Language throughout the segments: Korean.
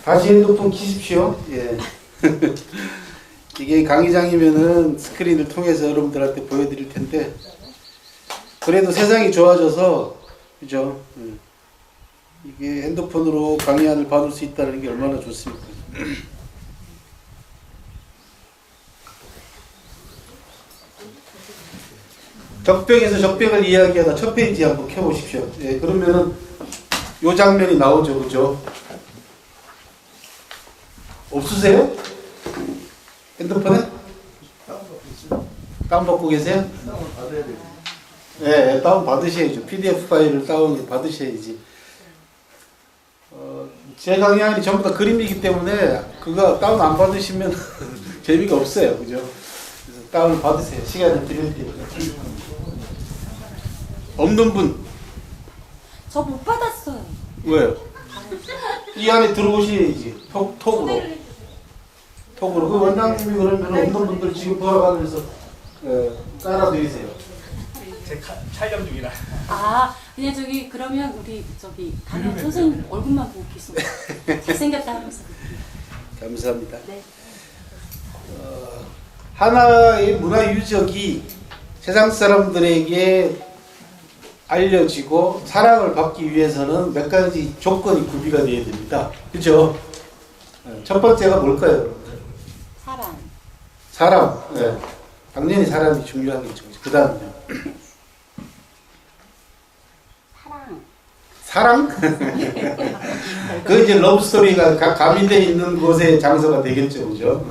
다시 핸드폰 키십시오. 예. 이게 강의장이면은 스크린을 통해서 여러분들한테 보여드릴 텐데, 그래도 세상이 좋아져서, 그죠? 이게 핸드폰으로 강의안을 받을 수 있다는 게 얼마나 좋습니까? 적벽에서 적벽을 이야기하다 첫 페이지 한번 켜보십시오. 예, 그러면은 요 장면이 나오죠, 그죠? 없으세요? 핸드폰에? 다운받고 계세요? 네, 다운 받으셔야죠. PDF 파일을 다운 받으셔야지. 제 강의안이 전부 다 그림이기 때문에 그거 다운 안 받으시면 재미가 없어요, 그죠? 그래서 다운 받으세요. 시간을 드릴 테니까. 없는 분? 저 못 받았어요. 왜요? 이 안에 들어오셔야지. 톡으로. 톡으로. 그 원장님이 그러면 없는 분들 지금 돌아가면서 따라드리세요. 제 촬영 중이라. 아, 그냥 저기 그러면 우리 저기 담임 선생님 얼굴만 보고 계속 잘생겼다 하면서. 감사합니다. 네. 하나의 문화 유적이 세상 사람들에게 알려지고 사랑을 받기 위해서는 몇 가지 조건이 구비가 되어야 됩니다. 그죠? 첫 번째가 뭘까요? 사랑. 사람. 네. 당연히 사람이 중요하겠죠. 그 다음요. 사랑. 사랑? 그 이제 러브스토리가 가미되어 있는 곳의 장소가 되겠죠. 그죠?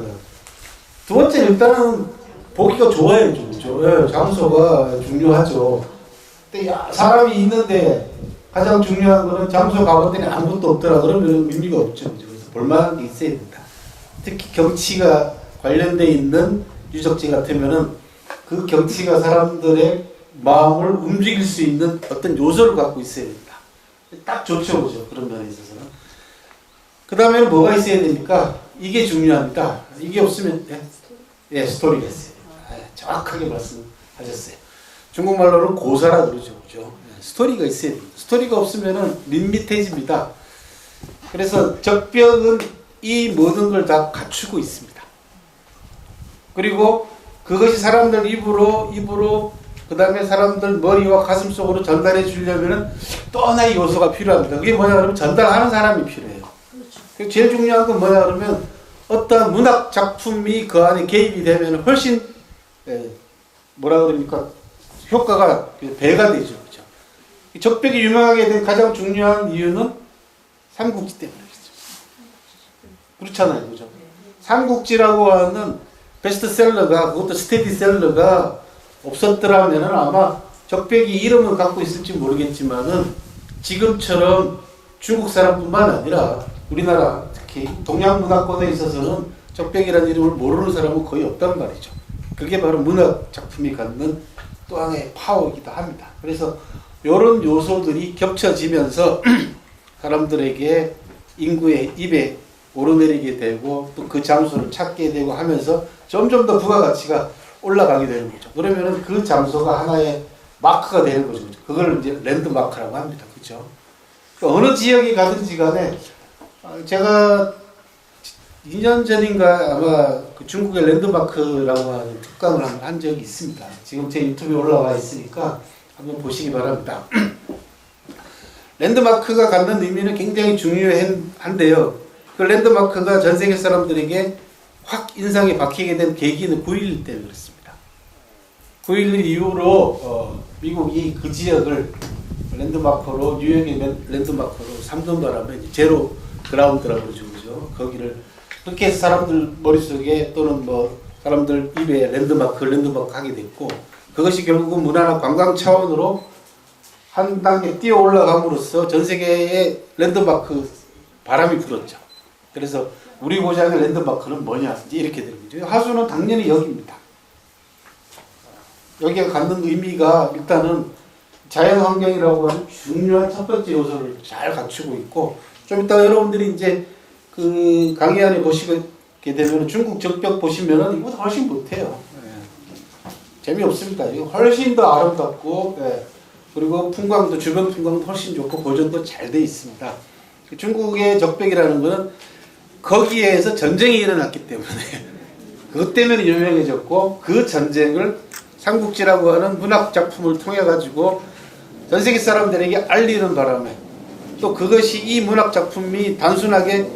두 번째 일단은 보기가 좋아야죠. 그죠? 네, 장소가 중요하죠. 근데 사람이 있는데 가장 중요한 거는 장소 가봤더니 아무것도 없더라. 그러면 의미가 없죠. 그죠? 그래서 볼만한 게 있어야 된다. 특히 경치가 관련되어 있는 유적지 같으면은 그 경치가 사람들의 마음을 움직일 수 있는 어떤 요소를 갖고 있어야 된다. 딱 좋죠, 그죠? 그런 면에 있어서는. 그 다음에는 뭐가 있어야 됩니까? 이게 중요합니다. 이게 없으면, 스토리가 있어요. 정확하게 말씀하셨어요. 중국말로는 고사라 그러죠, 그죠? 스토리가 있어야 됩니다. 스토리가 없으면은 밋밋해집니다. 그래서 적벽은 이 모든 걸 다 갖추고 있습니다. 그리고 그것이 사람들 입으로 그 다음에 사람들 머리와 가슴 속으로 전달해 주려면 또 하나의 요소가 필요합니다. 그게 뭐냐 그러면 전달하는 사람이 필요해요. 그렇죠. 제일 중요한 건 뭐냐 그러면 어떤 문학 작품이 그 안에 개입이 되면 훨씬 뭐라 그럽니까? 효과가 배가 되죠. 그렇죠? 적벽이 유명하게 된 가장 중요한 이유는 삼국지 때문이죠. 그렇잖아요. 그죠? 삼국지라고 하는 베스트셀러가, 그것도 스테디셀러가 없었더라면 아마 적벽이 이름을 갖고 있을지 모르겠지만은 지금처럼 중국 사람뿐만 아니라 우리나라 특히 동양 문화권에 있어서는 적벽이라는 이름을 모르는 사람은 거의 없단 말이죠. 그게 바로 문학 작품이 갖는 또 하나의 파워이기도 합니다. 그래서 이런 요소들이 겹쳐지면서 사람들에게 인구의 입에 오르내리게 되고 또 그 장소를 찾게 되고 하면서 점점 더 부가가치가 올라가게 되는 거죠. 그러면은 그 장소가 하나의 마크가 되는 거죠. 그걸 이제 랜드마크라고 합니다. 그죠? 어느 지역에 가든지 간에 제가 2년 전인가 아마 그 중국의 랜드마크라고 하는 특강을 한 적이 있습니다. 지금 제 유튜브에 올라와 있으니까 한번 보시기 바랍니다. 랜드마크가 갖는 의미는 굉장히 중요한데요. 그 랜드마크가 전 세계 사람들에게 확 인상에 박히게 된 계기는 9.11 때문에 그렇습니다. 9.11 이후로 미국이 그 지역을 랜드마크로, 뉴욕의 랜드마크로 삼는 바람에 제로 그라운드라고 그러죠. 거기를 그렇게 해서 사람들 머릿속에 또는 뭐 사람들 입에 랜드마크 하게 됐고, 그것이 결국은 문화나 관광 차원으로 한 단계 뛰어 올라감으로써 전 세계의 랜드마크 바람이 불었죠. 그래서 우리 고장의 랜드마크는 뭐냐 이제 이렇게 되는 거죠. 하수는 당연히 여기입니다. 여기가 갖는 의미가 일단은 자연환경이라고 하는 중요한 첫 번째 요소를 잘 갖추고 있고, 좀 이따가 여러분들이 이제 그 강의안에 보시게 되면 중국 적벽 보시면은 이거보다 훨씬 못해요. 재미없습니다. 이거 훨씬 더 아름답고, 그리고 풍광도, 주변 풍광도 훨씬 좋고 보존도 잘 돼 있습니다. 중국의 적벽이라는 거는 거기에서 전쟁이 일어났기 때문에 그것 때문에 유명해졌고 그 전쟁을 삼국지라고 하는 문학 작품을 통해 가지고 전 세계 사람들에게 알리는 바람에 또 그것이 이 문학 작품이 단순하게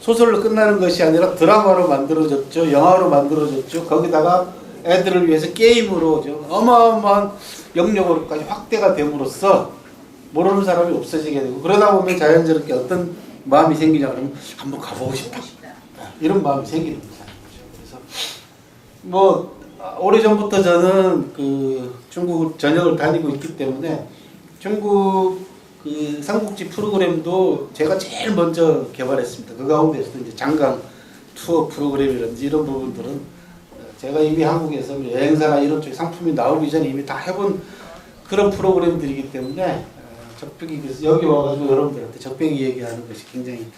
소설로 끝나는 것이 아니라 드라마로 만들어졌죠. 영화로 만들어졌죠. 거기다가 애들을 위해서 게임으로 어마어마한 영역으로까지 확대가 됨으로써 모르는 사람이 없어지게 되고 그러다 보면 자연스럽게 어떤 마음이 생기냐 그러면 한번 가보고 싶다. 이런 마음이 생기는 거죠. 그래서 뭐 오래전부터 저는 그 중국 전역을 다니고 있기 때문에 중국 그 삼국지 프로그램도 제가 제일 먼저 개발했습니다. 그 가운데서도 이제 장강 투어 프로그램이라든지 이런 부분들은 제가 이미 한국에서 여행사나 이런 쪽에 상품이 나오기 전에 이미 다 해본 그런 프로그램들이기 때문에 적벽이 그래서 여기 와가지고 여러분들한테 적벽이 얘기하는 것이 굉장히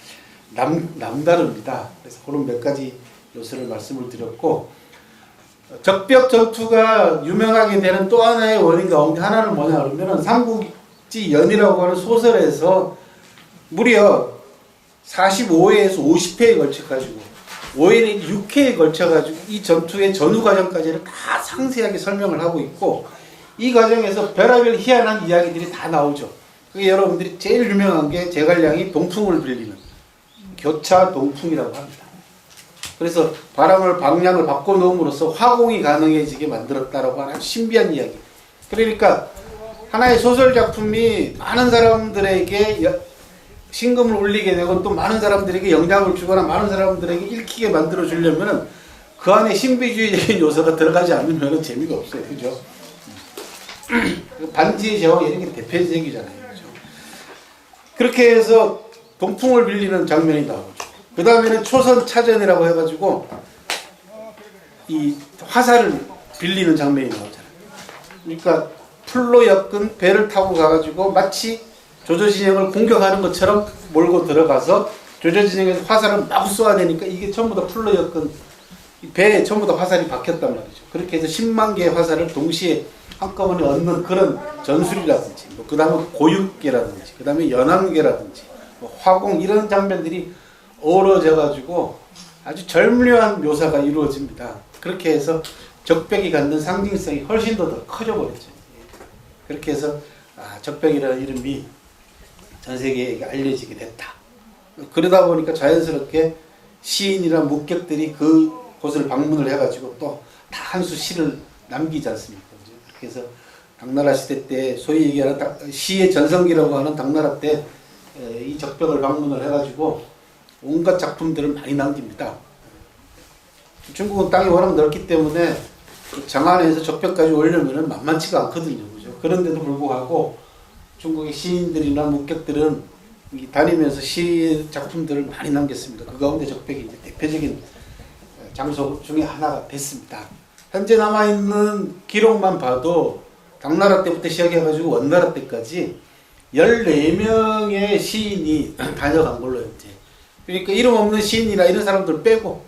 남다릅니다. 그래서 그런 몇 가지 요소를 말씀을 드렸고 적벽 전투가 유명하게 되는 또 하나의 원인 가운데 하나는 뭐냐 그러면은 삼국지 연이라고 하는 소설에서 무려 45회에서 50회에 걸쳐가지고 5회에 6회에 걸쳐가지고 이 전투의 전후 과정까지를 다 상세하게 설명을 하고 있고 이 과정에서 별하별 희한한 이야기들이 다 나오죠. 그게 여러분들이 제일 유명한 게 제갈량이 동풍을 빌리는 교차 동풍이라고 합니다. 그래서 바람을 방향을 바꿔놓음으로써 화공이 가능해지게 만들었다라고 하는 신비한 이야기. 그러니까 하나의 소설 작품이 많은 사람들에게 신금을 울리게 되고 또 많은 사람들에게 영향을 주거나 많은 사람들에게 읽히게 만들어 주려면 그 안에 신비주의적인 요소가 들어가지 않으면 재미가 없어요. 그죠? 반지의 제왕 이런 게 대표적이잖아요. 그죠? 그렇게 해서 동풍을 빌리는 장면이 나오죠. 그 다음에는 초선차전이라고 해가지고 이 화살을 빌리는 장면이 나오잖아요. 그러니까 풀로 엮은 배를 타고 가가지고 마치 조조진영을 공격하는 것처럼 몰고 들어가서 조조진영에서 화살을 마구 쏘아내니까 이게 전부 다 풀로 엮은 배에 전부 다 화살이 박혔단 말이죠. 그렇게 해서 10만 개의 화살을 동시에 한꺼번에 얻는 그런 전술이라든지 그 다음에 고육계라든지 그 다음에 연암계라든지 화공 이런 장면들이 어우러져 가지고 아주 절묘한 묘사가 이루어집니다. 그렇게 해서 적벽이 갖는 상징성이 훨씬 더 커져 버렸죠. 그렇게 해서 적벽이라는 이름이 전 세계에 알려지게 됐다. 그러다 보니까 자연스럽게 시인이나 묵객들이 그곳을 방문을 해가지고 또 다 한 수 시를 남기지 않습니까? 그렇게 해서 당나라 시대 때 소위 얘기하는 시의 전성기라고 하는 당나라 때 이 적벽을 방문을 해가지고 온갖 작품들을 많이 남깁니다. 중국은 땅이 워낙 넓기 때문에 장안에서 적벽까지 오려면 만만치가 않거든요. 그죠? 그런데도 불구하고 중국의 시인들이나 묵객들은 다니면서 시 작품들을 많이 남겼습니다. 그 가운데 적벽이 이제 대표적인 장소 중에 하나가 됐습니다. 현재 남아있는 기록만 봐도 당나라 때부터 시작해가지고 원나라 때까지 14명의 시인이 다녀간 걸로 현재. 그러니까 이름 없는 시인이나 이런 사람들 빼고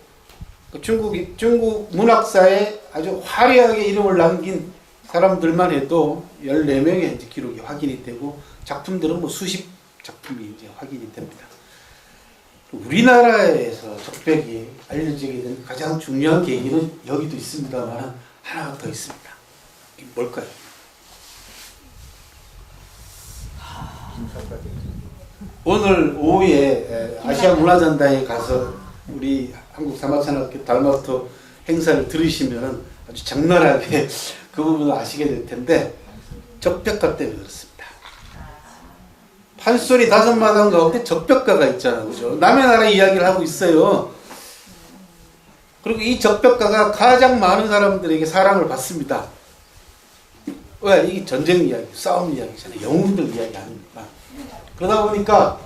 중국 문학사에 아주 화려하게 이름을 남긴 사람들만 해도 14명의 이제 기록이 확인이 되고 작품들은 뭐 수십 작품이 이제 확인이 됩니다. 우리나라에서 적벽이 알려지게 된 가장 중요한 계기는 여기도 있습니다만 하나가 더 있습니다. 이게 뭘까요? 오늘 오후에 아시아 문화전당에 가서 우리 한국 사마천학교 달마토 행사를 들으시면 아주 적나라하게 그 부분을 아시게 될 텐데 적벽가 때문에 그렇습니다. 판소리 5마당 가운데 적벽가가 있잖아요. 그죠? 남의 나라 이야기를 하고 있어요. 그리고 이 적벽가가 가장 많은 사람들에게 사랑을 받습니다. 왜? 이게 전쟁 이야기, 싸움 이야기잖아요. 영웅들 이야기 아닙니까? 그러다 보니까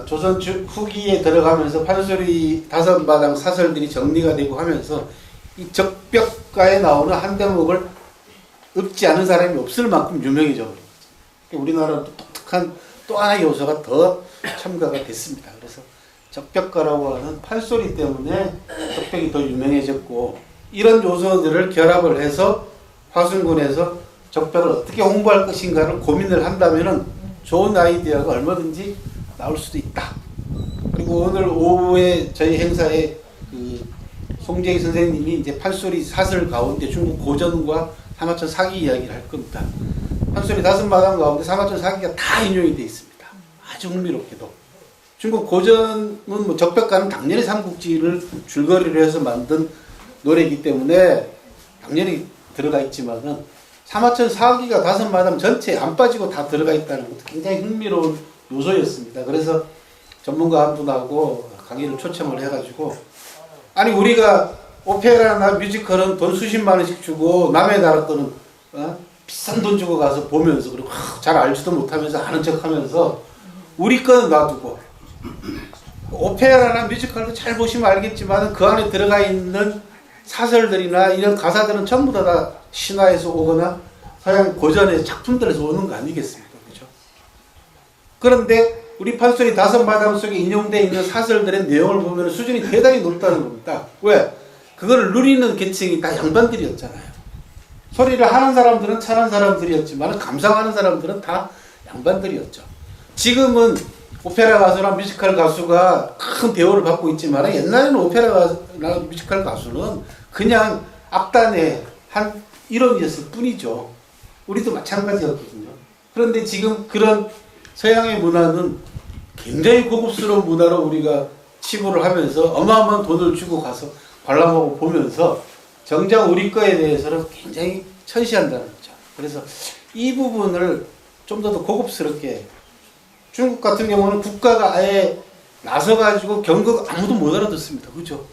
조선 후기에 들어가면서 판소리 5마당 사설들이 정리가 되고 하면서 이 적벽가에 나오는 한 대목을 읊지 않은 사람이 없을 만큼 유명해져 버린 거죠. 우리나라도 독특한 또 하나의 요소가 더 첨가가 됐습니다. 그래서 적벽가라고 하는 판소리 때문에 적벽이 더 유명해졌고 이런 요소들을 결합을 해서 화순군에서 적벽을 어떻게 홍보할 것인가를 고민을 한다면은 좋은 아이디어가 얼마든지 나올 수도 있다. 그리고 그리고 오늘 오후에 저희 행사에 그 송재희 선생님이 이제 판소리 사설 가운데 중국 고전과 사마천 사기 이야기를 할 겁니다. 판소리 5마당 가운데 사마천 사기가 다 인용이 되어 있습니다. 아주 흥미롭게도. 중국 고전은 뭐 적벽가는 당연히 삼국지를 줄거리로 해서 만든 노래이기 때문에 당연히 들어가 있지만은 사마천 사기가 5마당 전체에 안 빠지고 다 들어가 있다는 것도 굉장히 흥미로운 요소였습니다. 그래서 전문가 한 분하고 강의를 초청을 해가지고 아니 우리가 오페라나 뮤지컬은 돈 수십만 원씩 주고 남의 나라 거는 비싼 돈 주고 가서 보면서 그리고 잘 알지도 못하면서 아는 척하면서 우리 거는 놔두고 오페라나 뮤지컬도 잘 보시면 알겠지만 그 안에 들어가 있는 사설들이나 이런 가사들은 전부 다 신화에서 오거나 서양 고전의 작품들에서 오는 거 아니겠습니까? 그렇죠? 그런데 우리 판소리 5마당 속에 인용되어 있는 사설들의 내용을 보면 수준이 대단히 높다는 겁니다. 왜? 그걸 누리는 계층이 다 양반들이었잖아요. 소리를 하는 사람들은 찬한 사람들이었지만 감상하는 사람들은 다 양반들이었죠. 지금은 오페라 가수나 뮤지컬 가수가 큰 대우를 받고 있지만 옛날에는 오페라 가수나 뮤지컬 가수는 그냥 악단의 한 일원이었을 뿐이죠. 우리도 마찬가지였거든요. 그런데 지금 그런 서양의 문화는 굉장히 고급스러운 문화로 우리가 치부를 하면서 어마어마한 돈을 주고 가서 관람하고 보면서 정작 우리 거에 대해서는 굉장히 천시한다는 거죠. 그래서 이 부분을 좀 더 고급스럽게 중국 같은 경우는 국가가 아예 나서가지고 경극 아무도 못 알아듣습니다. 그죠?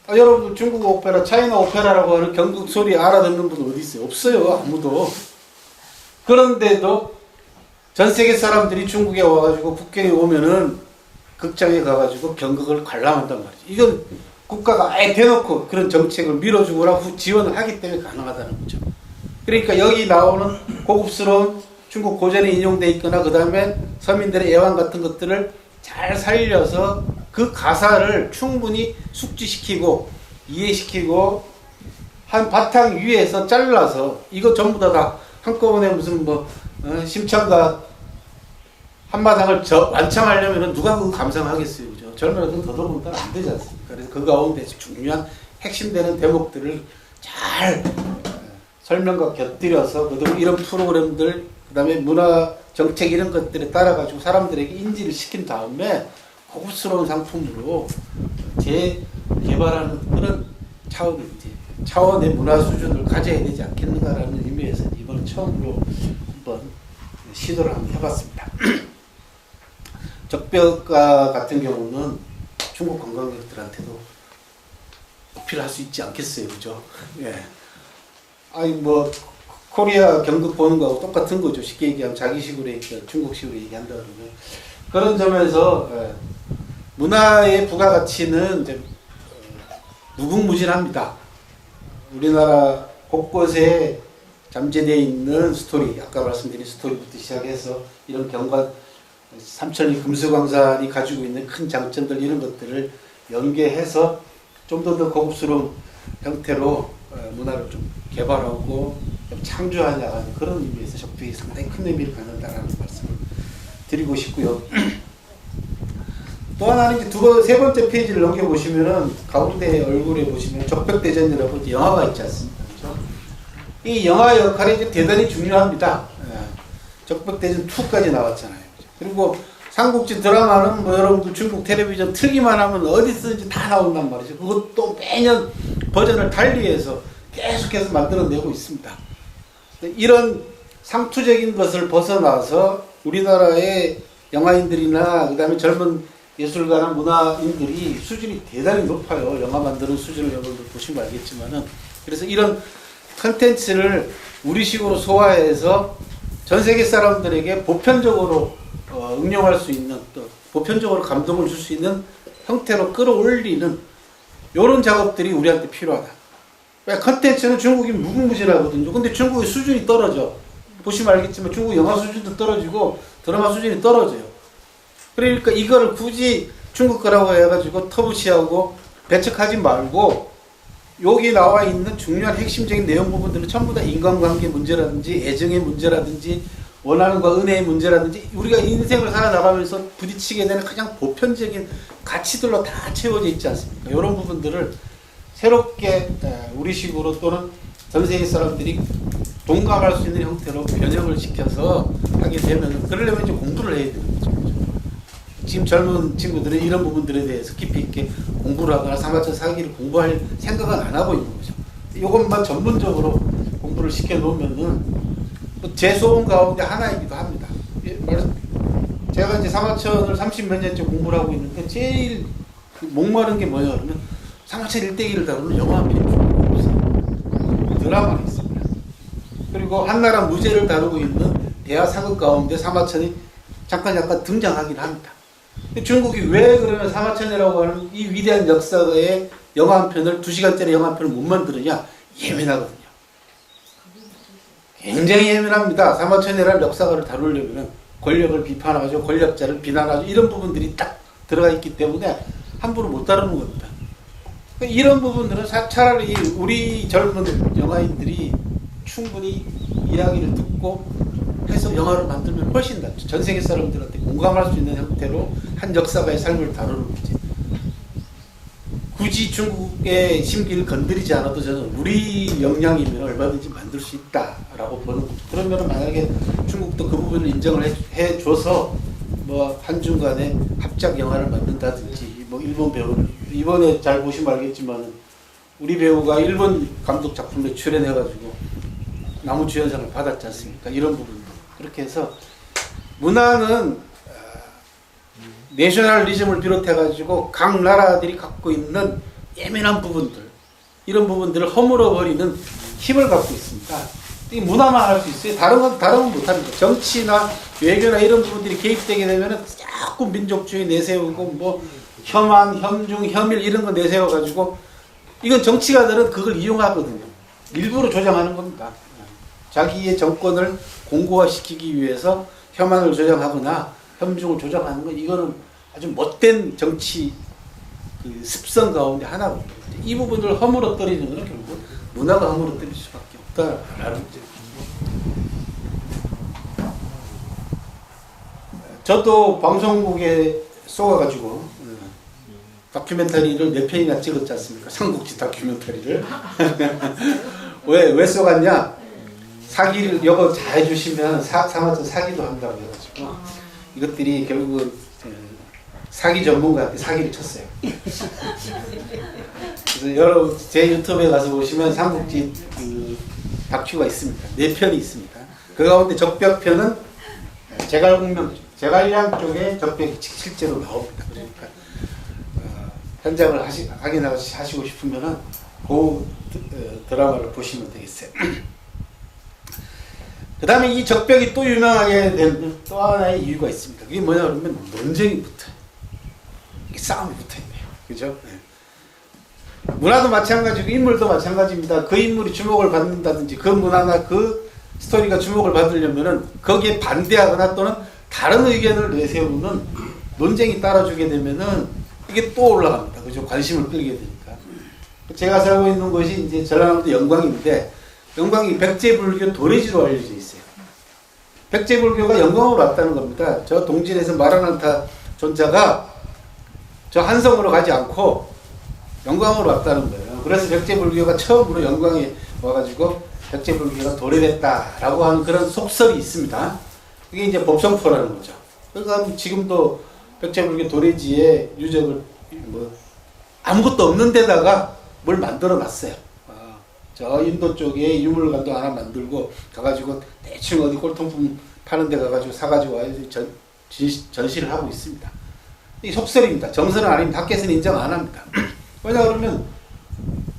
여러분들 중국 오페라, 차이나 오페라라고 하는 경극 소리 알아듣는 분 어디 있어요? 없어요. 아무도. 그런데도 전 세계 사람들이 중국에 와가지고 국경에 오면은 극장에 가가지고 경극을 관람한단 말이죠. 이건 국가가 아예 대놓고 그런 정책을 밀어주거나 지원을 하기 때문에 가능하다는 거죠. 그러니까 여기 나오는 고급스러운 중국 고전에 인용되어 있거나 그 다음에 서민들의 애완 같은 것들을 잘 살려서 그 가사를 충분히 숙지시키고 이해시키고 한 바탕 위에서 잘라서 이거 전부 다 한꺼번에 무슨 심청가 한마당을 완창하려면 누가 그거 감상하겠어요. 그죠? 젊은 애들 더더군다나 안 되지 않습니까? 그래서 그 가운데 중요한 핵심되는 대목들을 잘 설명과 곁들여서 이런 프로그램들 그 다음에 문화 정책 이런 것들에 따라가지고 사람들에게 인지를 시킨 다음에 고급스러운 상품으로 재개발하는 그런 차원의 문화 수준을 가져야 되지 않겠는가라는 의미에서 이번 처음으로 한번 시도를 한번 해봤습니다. 적벽가 같은 경우는 중국 관광객들한테도 어필할 수 있지 않겠어요, 그죠? 예. 아니 코리아 경극 보는 거하고 똑같은 거죠. 쉽게 얘기하면 자기식으로 얘기하면 중국식으로 얘기한다 그러면 그런 점에서 문화의 부가가치는 이제 무궁무진합니다. 우리나라 곳곳에 잠재되어 있는 스토리, 아까 말씀드린 스토리부터 시작해서 이런 경관 삼천리 금수광산이 가지고 있는 큰 장점들 이런 것들을 연계해서 좀 더 고급스러운 형태로 문화를 좀 개발하고 좀 창조하자는 그런 의미에서 적벽이 상당히 큰 의미를 갖는다라는 말씀을 드리고 싶고요. 또 하나는 이제 세 번째 페이지를 넘겨보시면은 가운데 얼굴에 보시면 적벽대전이라고 영화가 있지 않습니까? 그렇죠? 이 영화 역할이 이제 대단히 중요합니다. 적벽대전 2까지 나왔잖아요. 그리고 삼국지 드라마는 여러분들 중국 텔레비전 틀기만 하면 어디서든지 다 나온단 말이죠. 그것도 매년 버전을 달리해서 계속해서 만들어내고 있습니다. 이런 상투적인 것을 벗어나서 우리나라의 영화인들이나 그 다음에 젊은 예술가나 문화인들이 수준이 대단히 높아요. 영화 만드는 수준을 여러분들 보시면 알겠지만은. 그래서 이런 컨텐츠를 우리식으로 소화해서 전 세계 사람들에게 보편적으로 응용할 수 있는 또 보편적으로 감동을 줄 수 있는 형태로 끌어올리는 이런 작업들이 우리한테 필요하다. 왜 컨텐츠는 중국이 무궁무진하거든요. 근데 중국의 수준이 떨어져. 보시면 알겠지만 중국 영화 수준도 떨어지고 드라마 수준이 떨어져요. 그러니까 이거를 굳이 중국 거라고 해가지고 터부시하고 배척하지 말고 여기 나와 있는 중요한 핵심적인 내용 부분들은 전부 다 인간관계 문제라든지 애정의 문제라든지 원하는 거 은혜의 문제라든지 우리가 인생을 살아나가면서 부딪히게 되는 가장 보편적인 가치들로 다 채워져 있지 않습니까? 이런 부분들을 새롭게 우리식으로 또는 전 세계 사람들이 동감할 수 있는 형태로 변형을 시켜서 하게 되면 그러려면 이제 공부를 해야 되는 거죠. 지금 젊은 친구들은 이런 부분들에 대해서 깊이 있게 공부를 하거나 사마천 사기를 공부할 생각은 안 하고 있는 거죠. 이것만 전문적으로 공부를 시켜놓으면은 제 소원 가운데 하나이기도 합니다. 제가 이제 사마천을 30몇 년째 공부를 하고 있는데 제일 목마른 게 뭐냐 그러면 사마천 일대기를 다루는 영화 한 편이 없어요. 드라마가 있습니다. 그리고 한나라 무제를 다루고 있는 대하 사극 가운데 사마천이 잠깐 등장하긴 합니다. 중국이 왜 그러면 사마천이라고 하는 이 위대한 역사의 영화 한 편을 2시간짜리 영화 한 편을 못 만드느냐? 예민하거든요. 굉장히 예민합니다. 사마천이라는 역사가를 다루려면 권력을 비판하죠, 권력자를 비난하죠, 이런 부분들이 딱 들어가 있기 때문에 함부로 못 다루는 겁니다. 이런 부분들은 차라리 우리 젊은 영화인들이 충분히 이야기를 듣고 해서 영화를 만들면 훨씬 낫죠. 전 세계 사람들한테 공감할 수 있는 형태로 한 역사가의 삶을 다루는 거지. 굳이 중국의 심기를 건드리지 않아도 저는 우리 역량이면 얼마든지 만들 수 있다라고 보는 거죠. 그러면 만약에 중국도 그 부분을 인정을 해줘서 뭐 한중간에 합작 영화를 만든다든지 뭐 일본 배우를 이번에 잘 보시면 알겠지만 우리 배우가 일본 감독 작품에 출연해가지고 나무주연상을 받았지 않습니까? 이런 부분도 그렇게 해서 문화는 내셔널리즘을 비롯해가지고 각 나라들이 갖고 있는 예민한 부분들 이런 부분들을 허물어버리는 힘을 갖고 있습니다. 이 문화만 할 수 있어요. 다른 건 못합니다. 정치나 외교나 이런 부분들이 개입되게 되면은 자꾸 민족주의 내세우고 뭐 혐한, 혐중, 혐일 이런 거 내세워가지고 이건 정치가들은 그걸 이용하거든요. 일부러 조장하는 겁니다. 자기의 정권을 공고화시키기 위해서 혐한을 조장하거나 혐중을 조장하는 건 이거는 아주 못된 정치 그 습성 가운데 하나거든요. 이 부분을 허물어뜨리는 것은 결국 문화가 허물어뜨릴 수밖에 없다라는 거죠. 저도 방송국에 쏘아가지고 다큐멘터리를 4편이나 찍었지 않습니까? 삼국지 다큐멘터리를. 왜 쏘갔냐? 사기를 이거 잘 해주시면 사마천 사기도 한다고 해가지고 이것들이 결국은 사기 전문가한테 사기를 쳤어요. 그래서 여러분 제 유튜브에 가서 보시면 삼국지 그 다큐가 있습니다. 4편이 있습니다. 그 가운데 적벽편은 제갈량 쪽에 적벽이 실제로 나옵니다. 그러니까 현장을 확인하시고 싶으면은 그 드라마를 보시면 되겠어요. 그 다음에 이 적벽이 또 유명하게 된 또 하나의 이유가 있습니다. 그게 뭐냐 그러면 논쟁이 붙어요. 이게 싸움이 붙어있네요. 그죠? 네. 문화도 마찬가지고 인물도 마찬가지입니다. 그 인물이 주목을 받는다든지 그 문화나 그 스토리가 주목을 받으려면은 거기에 반대하거나 또는 다른 의견을 내세우는 논쟁이 따라주게 되면은 이게 또 올라갑니다. 그죠? 관심을 끌게 되니까. 제가 살고 있는 곳이 이제 전라남도 영광인데 영광이 백제불교 도래지로 알려져 있어요. 백제불교가 영광으로 왔다는 겁니다. 저 동진에서 마라난타 존자가 저 한성으로 가지 않고 영광으로 왔다는 거예요. 그래서 백제불교가 처음으로 영광에 와가지고 백제불교가 도래됐다라고 하는 그런 속설이 있습니다. 그게 이제 법성포라는 거죠. 그러니까 지금도 백제불교 도래지에 유적을 뭐 아무것도 없는 데다가 뭘 만들어 놨어요. 저 인도 쪽에 유물관도 하나 만들고 가가지고 대충 어디 꼴통품 파는 데 가가지고 사가지고 와서 전시를 하고 있습니다. 이 속설입니다. 정설은 아닙니다. 밖에서는 인정 안 합니다. 왜냐 그러면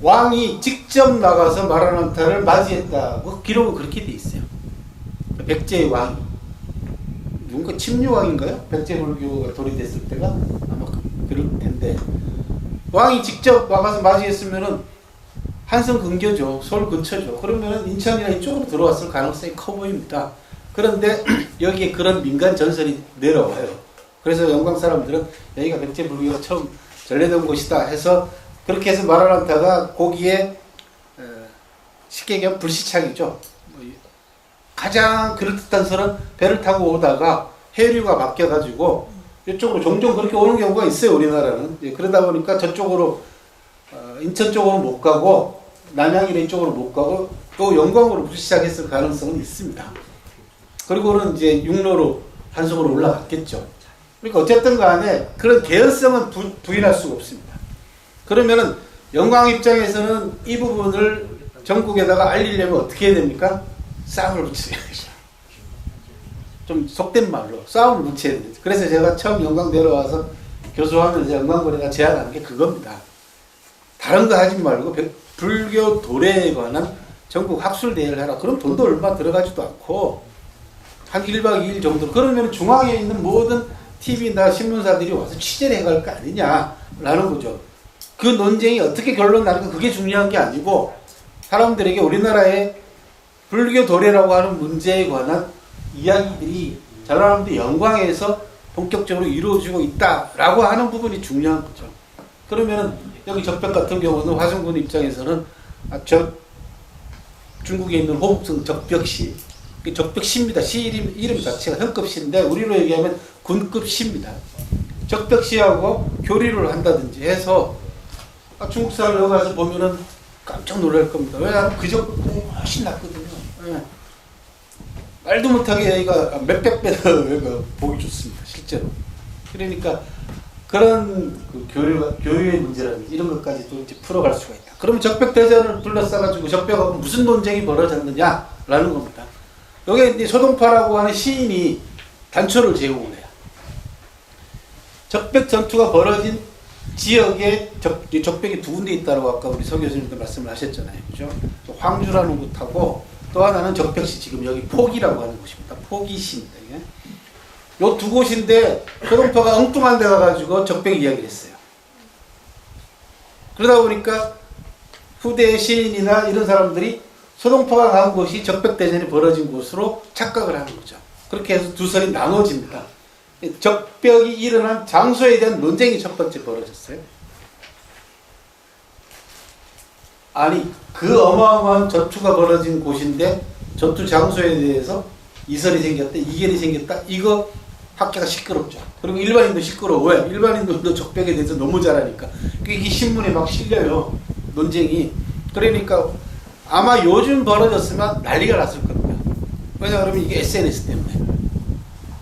왕이 직접 나가서 마라난타를 맞이했다고 기록은 그렇게 돼 있어요. 백제의 왕이 누군가 침류왕인가요? 백제불교가 도래됐을 때가 아마 그럴 텐데 왕이 직접 나가서 맞이했으면은 한성 근교죠. 서울 근처죠. 그러면 인천이나 이쪽으로 들어왔을 가능성이 커 보입니다. 그런데 여기에 그런 민간 전설이 내려와요. 그래서 영광 사람들은 여기가 백제불교가 처음 전래된 곳이다 해서 그렇게 해서 마라난타가 거기에 쉽게 얘기하면 불시착이죠. 가장 그럴듯한 선은 배를 타고 오다가 해류가 바뀌어가지고 이쪽으로 종종 그렇게 오는 경우가 있어요. 우리나라는. 예, 그러다 보니까 저쪽으로 인천 쪽으로 못 가고 남양이나 이쪽으로 못 가고 또 영광으로 붙기 시작했을 가능성은 있습니다. 그리고는 이제 육로로 한송으로 올라갔겠죠. 그러니까 어쨌든 간에 그런 개연성은 부인할 수가 없습니다. 그러면은 영광 입장에서는 이 부분을 전국에다가 알리려면 어떻게 해야 됩니까? 싸움을 붙여야죠. 좀 속된 말로 싸움을 붙여야 됩니다. 그래서 제가 처음 영광 내려와서 교수하면서 영광거리가 제안한 게 그겁니다. 다른 거 하지 말고 불교 도래에 관한 전국 학술대회를 해라. 그럼 돈도 얼마 들어가지도 않고 한 1박 2일 정도. 그러면 중앙에 있는 모든 TV나 신문사들이 와서 취재를 해갈 거 아니냐라는 거죠. 그 논쟁이 어떻게 결론 나는가 그게 중요한 게 아니고 사람들에게 우리나라의 불교 도래라고 하는 문제에 관한 이야기들이 전라남도 영광에서 본격적으로 이루어지고 있다라고 하는 부분이 중요한 거죠. 그러면 여기 적벽 같은 경우는 화성군 입장에서는 중국에 있는 호북성 적벽시, 적벽시입니다. 시 이름 자체가 현급시인데 우리로 얘기하면 군급시입니다. 적벽시하고 교류를 한다든지 해서 중국 사람을 여기 가서 보면은 깜짝 놀랄 겁니다. 왜냐하면 그 적벽보다 훨씬 낫거든요. 예. 말도 못하게 여기가 몇백 배나 보기 좋습니다. 실제로. 그러니까 그런 그 교류의 문제라든지 이런 것까지도 이제 풀어갈 수가 있다. 그러면 적벽대전을 둘러싸가지고 적벽하고 무슨 논쟁이 벌어졌느냐라는 겁니다. 여기에 이제 소동파라고 하는 시인이 단초를 제공을 해요. 적벽 전투가 벌어진 지역에 적벽이 두 군데 있다고 아까 우리 서 교수님도 말씀을 하셨잖아요. 그죠? 황주라는 곳하고 또 하나는 적벽시, 지금 여기 포기라고 하는 곳입니다. 포기시입니다. 이게. 요 두 곳인데 소동파가 엉뚱한 데 가가지고 적벽 이야기를 했어요. 그러다 보니까 후대의 시인이나 이런 사람들이 소동파가 간 곳이 적벽대전이 벌어진 곳으로 착각을 하는 거죠. 그렇게 해서 두 설이 나눠집니다. 적벽이 일어난 장소에 대한 논쟁이 첫 번째 벌어졌어요. 아니 그 어마어마한 전투가 벌어진 곳인데 전투 장소에 대해서 이설이 생겼다, 이결이 생겼다. 이거 학계가 시끄럽죠. 그리고 일반인도 시끄러워요. 일반인들도 적벽에 대해서 너무 잘 아니까. 이게 신문에 막 실려요. 논쟁이. 그러니까 아마 요즘 벌어졌으면 난리가 났을 겁니다. 왜냐하면 이게 SNS 때문에.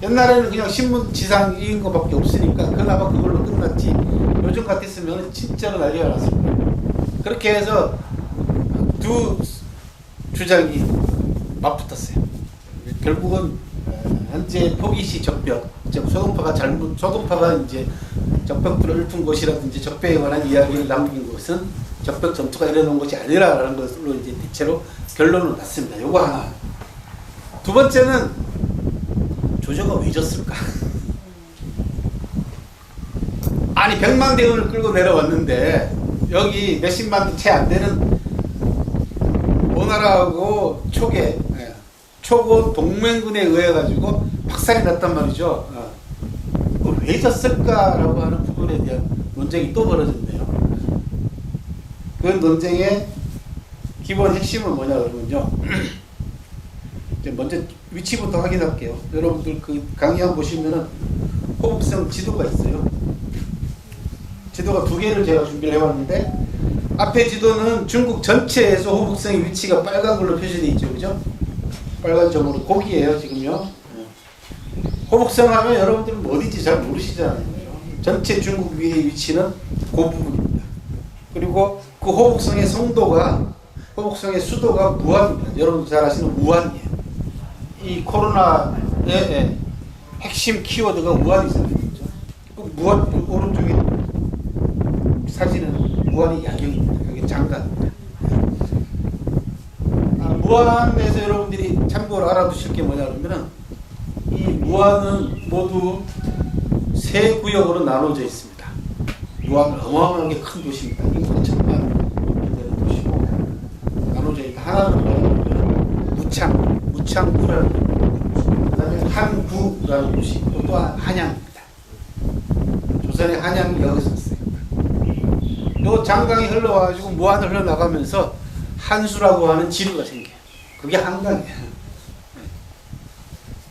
옛날에는 그냥 신문 지상인 것밖에 없으니까 그나마 그걸로 끝났지. 요즘 같았으면 진짜로 난리가 났을 거예요. 그렇게 해서 두 주장이 맞붙었어요. 결국은 현재 포기시 적벽, 소동파가 소동파가 이제 적벽들을 읊은 곳이라든지 적벽에 관한 이야기를 남긴 곳은 적벽 전투가 일어난 것이 아니라라는 것으로 이제 대체로 결론을 났습니다. 요거 하나. 두 번째는 조조가 왜 졌을까? 아니 100만 대군을 끌고 내려왔는데 여기 몇십만 채 안 되는 오나라하고 초고 동맹군에 의해 가지고 박살이 났단 말이죠. 왜 졌을까라고 하는 부분에 대한 논쟁이 또 벌어졌네요. 그 논쟁의 기본 핵심은 뭐냐 그러면요. 이제 먼저 위치부터 확인할게요. 여러분들 그 강의한 보시면은 호북성 지도가 있어요. 지도가 두 개를 제가 준비를 해왔는데 앞에 지도는 중국 전체에서 호북성의 위치가 빨간 걸로 표시되어 있죠. 그죠? 빨간 점으로 고기예요. 지금요. 호북성 하면 여러분들은 어디지 잘 모르시잖아요. 전체 중국 위의 위치는 그 부분입니다. 그리고 그 호북성의 호북성의 수도가 무안입니다. 여러분들 잘 아시는 우한이에요. 이 코로나의 핵심 키워드가 우한이잖아요. 그렇죠? 그 무안 오른쪽에 사진은 무안이 야경입니다. 여기 장가입니다. 무안에서 여러분들이 참고로 알아두실 게 뭐냐 그러면은 이 무안은 모두 세 구역으로 나눠져 있습니다. 무안은 어마어마하게 큰 도시입니다. 인구가 1000만 되는 도시고 나눠져 있다. 하나는 무창구라는 그 다음에 한구라는 도시 또한 한양입니다. 조선의 한양이 여기서 왔어요. 요 장강이 흘러와가지고 무안을 흘러나가면서 한수라고 하는 지류가 생겨요. 그게 한강이에요.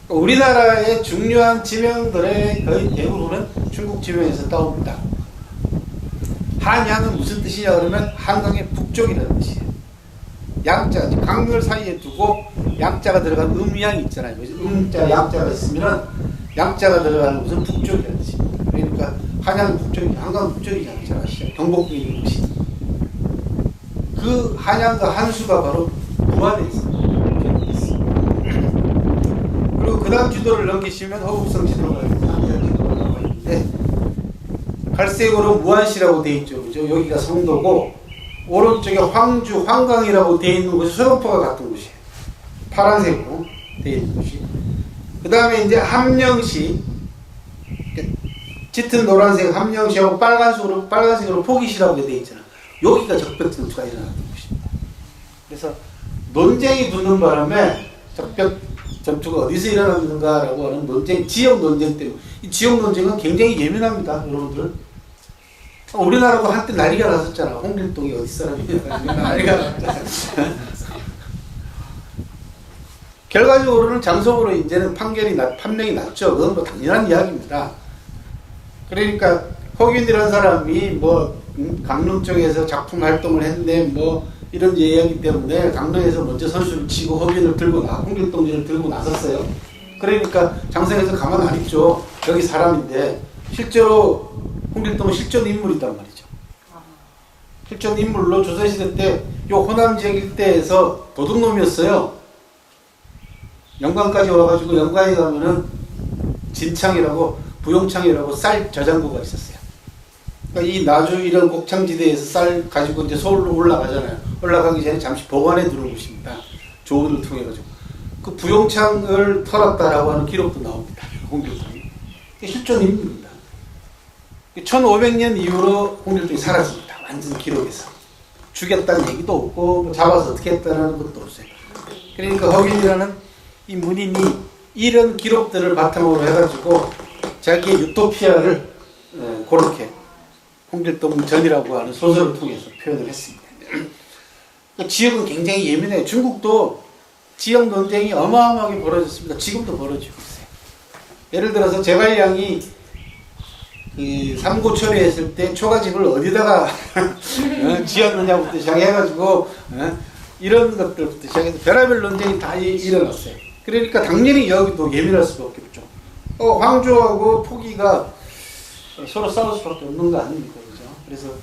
우리나라의 중요한 지명들의 거의 대부분은 중국 지명에서 따옵니다. 한양은 무슨 뜻이냐 그러면 한강의 북쪽이라는 뜻이에요. 양자, 강을 사이에 두고 양자가 들어간 음양이 있잖아요. 음자, 양자가 있으면 양자가 들어가는 것은 북쪽이라는 뜻입니다. 그러니까 한양 북쪽이, 한강 북쪽이 양자가 시작, 경복궁에 있는 곳이. 그 한양과 한수가 바로 무안에 있습니다. 그리고 그 다음 지도를 넘기시면 허북성 지도가 나와 있는데, 갈색으로 무안시라고 되어 있죠. 그죠? 여기가 성도고, 오른쪽에 황주, 황강이라고 되어 있는 곳이 소동포가 같은 곳이에요. 파란색으로 되어 있는 곳이. 그 다음에 이제 함령시, 짙은 노란색 함령시하고 빨간색으로 포기시라고 되어 있잖아. 여기가 적벽 전투가 일어났던 곳입니다. 그래서 논쟁이 붙는 바람에 적벽 전투가 어디서 일어났는가라고 하는 논쟁, 지역 논쟁 때문에. 이 지역 논쟁은 굉장히 예민합니다, 여러분들. 우리나라도 한때 난리가 났었잖아. 홍길동이 어디 사람이냐. 난리가 났잖아. 결과적으로는 장성으로 이제는 판명이 났죠. 그건 뭐 당연한 이야기입니다. 그러니까 허균이라는 사람이 뭐 강릉 쪽에서 작품 활동을 했는데 뭐 이런 이야기 때문에 강릉에서 먼저 선수를 치고 허균을 들고 홍길동지를 들고 나섰어요. 그러니까 장성에서 가만 안 있죠. 여기 사람인데 실제로 홍길동은 실존 인물이단 말이죠. 실존 인물로 조선시대 때 요 호남 지역 일대에서 도둑놈이었어요. 영광까지 와가지고 영광에 가면은 진창이라고 부용창이라고 쌀 저장고가 있었어요. 그러니까 이 나주 이런 곡창지대에서 쌀 가지고 이제 서울로 올라가잖아요. 올라가기 전에 잠시 보관해 두는 곳입니다. 조언을 통해 가지고 그 부용창을 털었다라고 하는 기록도 나옵니다. 홍길동이 실존 인물입니다. 1500년 이후로 홍길동이 사라집니다. 완전 기록에서 죽였다는 얘기도 없고 뭐 잡아서 어떻게 했다는 것도 없어요. 그러니까 허균이라는 이 문인이 이런 기록들을 바탕으로 해가지고 자기의 유토피아를 그렇게 홍길동 전이라고 하는 소설을 통해서 표현을 했습니다. 그 지역은 굉장히 예민해요. 중국도 지역 논쟁이 어마어마하게 벌어졌습니다. 지금도 벌어지고 있어요. 예를 들어서 제갈량이 삼고초리 했을 때 초가집을 어디다가 지었느냐부터 시작해가지고 이런 것들부터 시작해서 별의별 논쟁이 다 일어났어요. 그러니까 당연히 여기도 예민할 수밖에 없죠. 황조하고 포기가 서로 싸울 수밖에 없는 거 아닙니까? 그죠?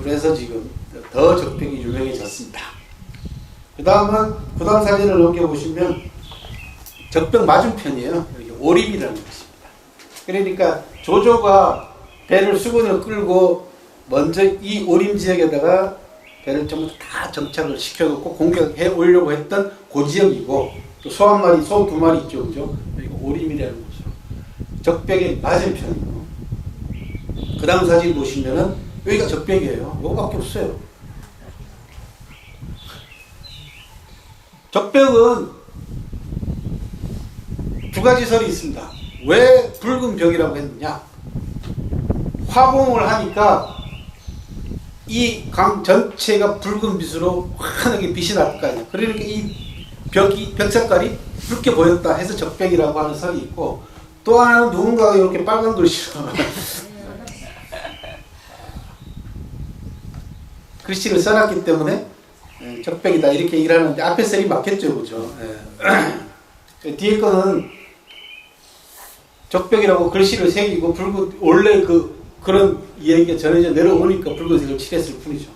그래서 지금 더 적벽이 유명해졌습니다. 그 다음 사진을 넘겨보시면 적벽 맞은편이에요. 이렇게 오림이라는 것입니다. 그러니까 조조가 배를 수군으로 끌고 먼저 이 오림 지역에다가 배를 전부 다 정착을 시켜놓고 공격해 오려고 했던 그 지역이고, 또 소 한 마리, 소 두 마리 있죠, 그죠? 그리고 오림이라는 곳으로 적벽의 맞은편이고, 그 다음 사진 보시면은 여기가 적벽이에요. 이거밖에 없어요. 적벽은 두 가지 설이 있습니다. 왜 붉은 벽이라고 했느냐? 화공을 하니까 이 강 전체가 붉은 빛으로 환하게 빛이 날 거 아니에요. 그러니까 이 벽 색깔이 붉게 보였다 해서 적벽이라고 하는 설이 있고, 또 하나는 누군가가 이렇게 빨간 글씨로 글씨를 써놨기 때문에 적벽이다 이렇게 일하는데 앞에 설이 맞겠죠, 그죠? 뒤에 거는 적벽이라고 글씨를 새기고 원래 그런 이야기가 전해져 내려오니까 붉은색을 칠했을 뿐이죠.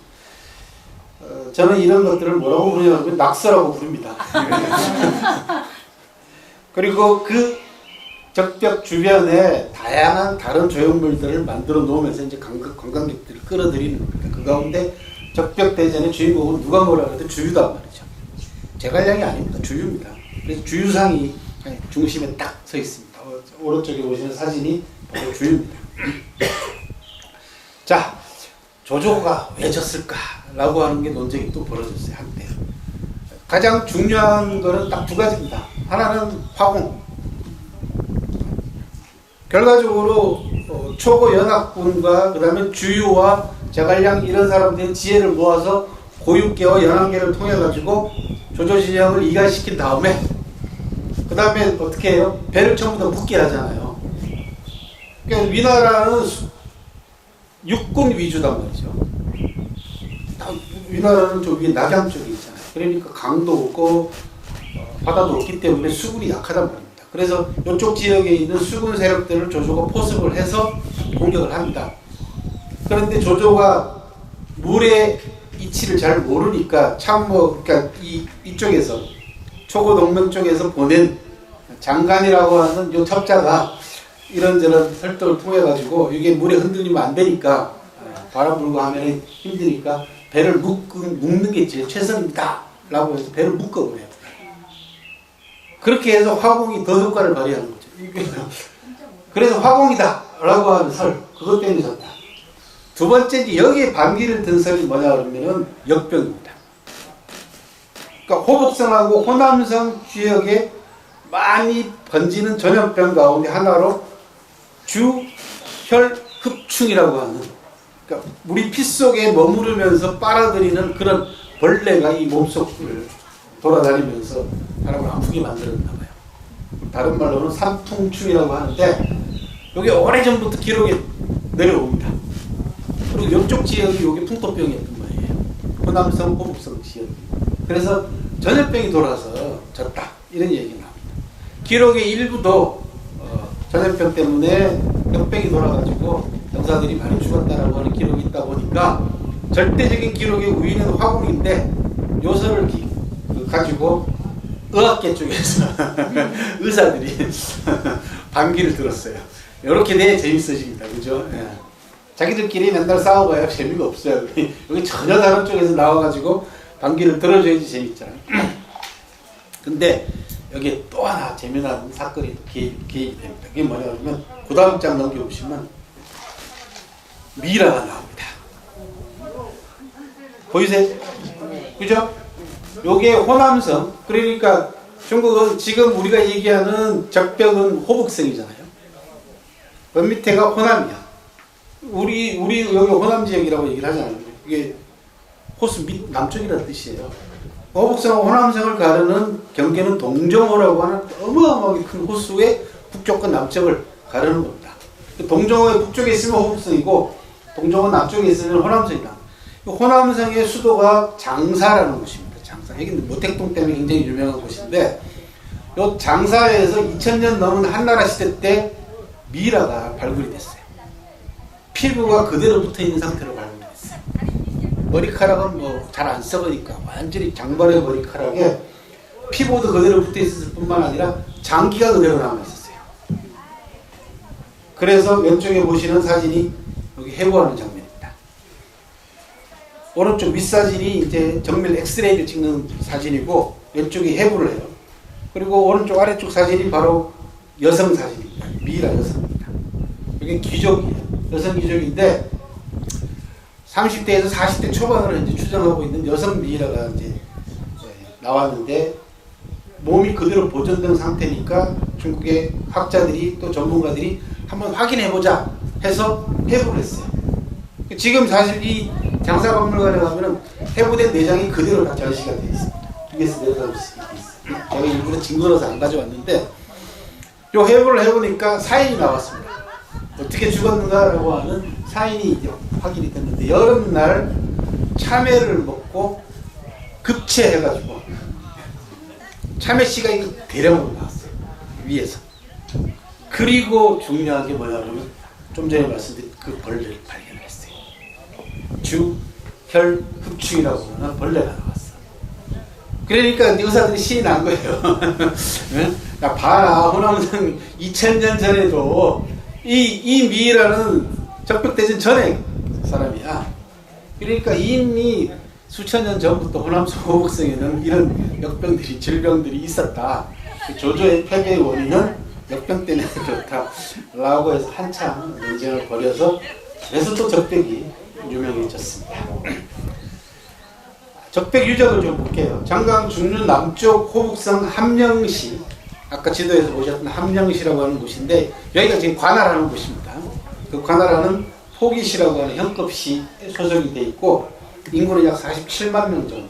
저는 이런 것들을 뭐라고 부르냐면 낙서라고 부릅니다. 그리고 그 적벽 주변에 다양한 다른 조형물들을 만들어 놓으면서 이제 관광객들을 끌어들이는 겁니다. 그 가운데 적벽 대전의 주인공은 누가 뭐라 그래도 주유단 말이죠. 제갈량이 아닙니다. 주유입니다. 그래서 주유상이 중심에 딱 서 있습니다. 오른쪽에 보시는 사진이 바로 주유입니다. 자, 조조가 왜 졌을까라고 하는 게 논쟁이 또 벌어졌어요, 한때. 가장 중요한 거는 딱 두 가지입니다. 하나는 화공. 결과적으로 초고 연합군과 그 다음에 주유와 제갈량 이런 사람들의 지혜를 모아서 고육계와 연안계를 통해 가지고 조조진영을 이갈시킨 다음에 그 그 다음에 어떻게 해요? 배를 전부 다 묶게 하잖아요. 그러니까 위나라는 육군 위주단 말이죠. 위나라는 저 위에 낙양 쪽에 있잖아요. 그러니까 강도 없고 바다도 없기 때문에 수군이 약하단 말입니다. 그래서 이쪽 지역에 있는 수군 세력들을 조조가 포섭을 해서 공격을 합니다. 그런데 조조가 물의 이치를 잘 모르니까 그러니까 이쪽에서 초고동맹 쪽에서 보낸 장관이라고 하는 요 첩자가 이런저런 설득을 통해 가지고 이게 물에 흔들리면 안 되니까 바람 불고 하면 힘드니까 배를 묶는 게 제일 최선입니다 라고 해서 배를 묶어버려요. 그렇게 해서 화공이 더 효과를 발휘하는 거죠. 그래서 화공이다 라고 하는 설, 그것 때문에 졌다. 두 번째, 여기에 반기를 든 설이 뭐냐 그러면은 역병입니다. 그러니까 호북성하고 호남성 지역에 많이 번지는 전염병 가운데 하나로 주혈흡충이라고 하는, 그러니까 우리 피 속에 머무르면서 빨아들이는 그런 벌레가 이 몸속을 돌아다니면서 사람을 아프게 만들었나 봐요. 다른 말로는 삼풍충이라고 하는데 여기 오래전부터 기록이 내려옵니다. 그리고 이쪽 지역이 여기 풍토병이었던 거예요. 호남성, 호북성 지역. 그래서 전염병이 돌아서 졌다 이런 얘기가 나옵니다. 기록의 일부도 전염병 때문에 역병이 돌아가지고 병사들이 많이 죽었다라고 하는 기록이 있다 보니까 절대적인 기록의 우위는 화공인데 요설을 가지고 의학계 쪽에서 의사들이 반기를 들었어요. 이렇게 돼야 재밌어집니다. 그죠? 예. 자기들끼리 맨날 싸워봐야 재미가 없어요. 여기 전혀 다른 쪽에서 나와가지고 반기를 들어줘야지 재밌잖아요. 근데 여기에 또 하나 재미난 사건이 개입이 됩니다. 그게 뭐냐 그러면 그 다음 장 넘겨보시면 미라가 나옵니다. 보이세요? 그죠? 요게 호남성, 그러니까 중국은 지금 우리가 얘기하는 적벽은 호북성이잖아요. 맨 밑에가 호남이야. 우리 여기 호남 지역이라고 얘기를 하잖아요. 이게 호수 밑 남쪽이라는 뜻이에요. 호북성과 호남성을 가르는 경계는 동정호라고 하는 어마어마하게 큰 호수의 북쪽과 남쪽을 가르는 겁니다. 동정호의 북쪽에 있으면 호북성이고 동정호 남쪽에 있으면 호남성이다. 호남성의 수도가 장사라는 곳입니다. 장사. 여기는 모택동 때문에 굉장히 유명한 곳인데 이 장사에서 2000년 넘은 한나라 시대 때 미라가 발굴이 됐어요. 피부가 그대로 붙어있는 상태로 발굴이 됐어요. 머리카락은 뭐 잘 안 썩으니까 완전히 장발의 머리카락에 피부도 그대로 붙어있을 뿐만 아니라 장기가 그대로 남아있었어요. 그래서 왼쪽에 보시는 사진이 여기 해부하는 장면입니다. 오른쪽 윗사진이 이제 정밀 엑스레이를 찍는 사진이고 왼쪽이 해부를 해요. 그리고 오른쪽 아래쪽 사진이 바로 여성 사진입니다. 미라 여성입니다. 이게 귀족이에요. 여성 귀족인데 30대에서 40대 초반으로 이제 추정하고 있는 여성 미라가 이제 나왔는데 몸이 그대로 보존된 상태니까 중국의 학자들이 또 전문가들이 한번 확인해보자 해서 해부를 했어요. 지금 사실 이 장사박물관에 가면은 해부된 내장이 그대로 다 전시가 되어 있습니다. QBS 내려다볼 수 있어요. 제가 일부러 징그러서 안 가져왔는데 요 해부를 해보니까 사인이 나왔습니다. 어떻게 죽었는가라고 하는 사인이 이제 확인이 됐는데 여름날 참외를 먹고 급체해가지고 참외씨가 이거 대량으로 나왔어요. 위에서. 그리고 중요한 게 뭐냐면 좀 전에 말씀드린 그 벌레를 발견했어요. 주혈흡충이라고 하는 벌레가 나왔어. 그러니까 의사들이 신이 난 거예요. 야 봐라, 호남성 2000년 전에도 이 미라는 적벽대전 전에 사람이야. 그러니까 이미 수천 년 전부터 호남성 호북성에는 이런 역병들이, 질병들이 있었다. 조조의 패배의 원인은 역병 때문에 그렇다 라고 해서 한참 논쟁을 벌여서 그래서 또 적벽이 유명해졌습니다. 적벽 유적을 좀 볼게요. 장강 중류 남쪽 호북성 함령시, 아까 지도에서 보셨던 함령시라고 하는 곳인데 여기가 지금 관할하는 곳입니다. 그 관할하는 포기시라고 하는 현급시에 소속이 되어 있고 인구는 약 47만 명 정도,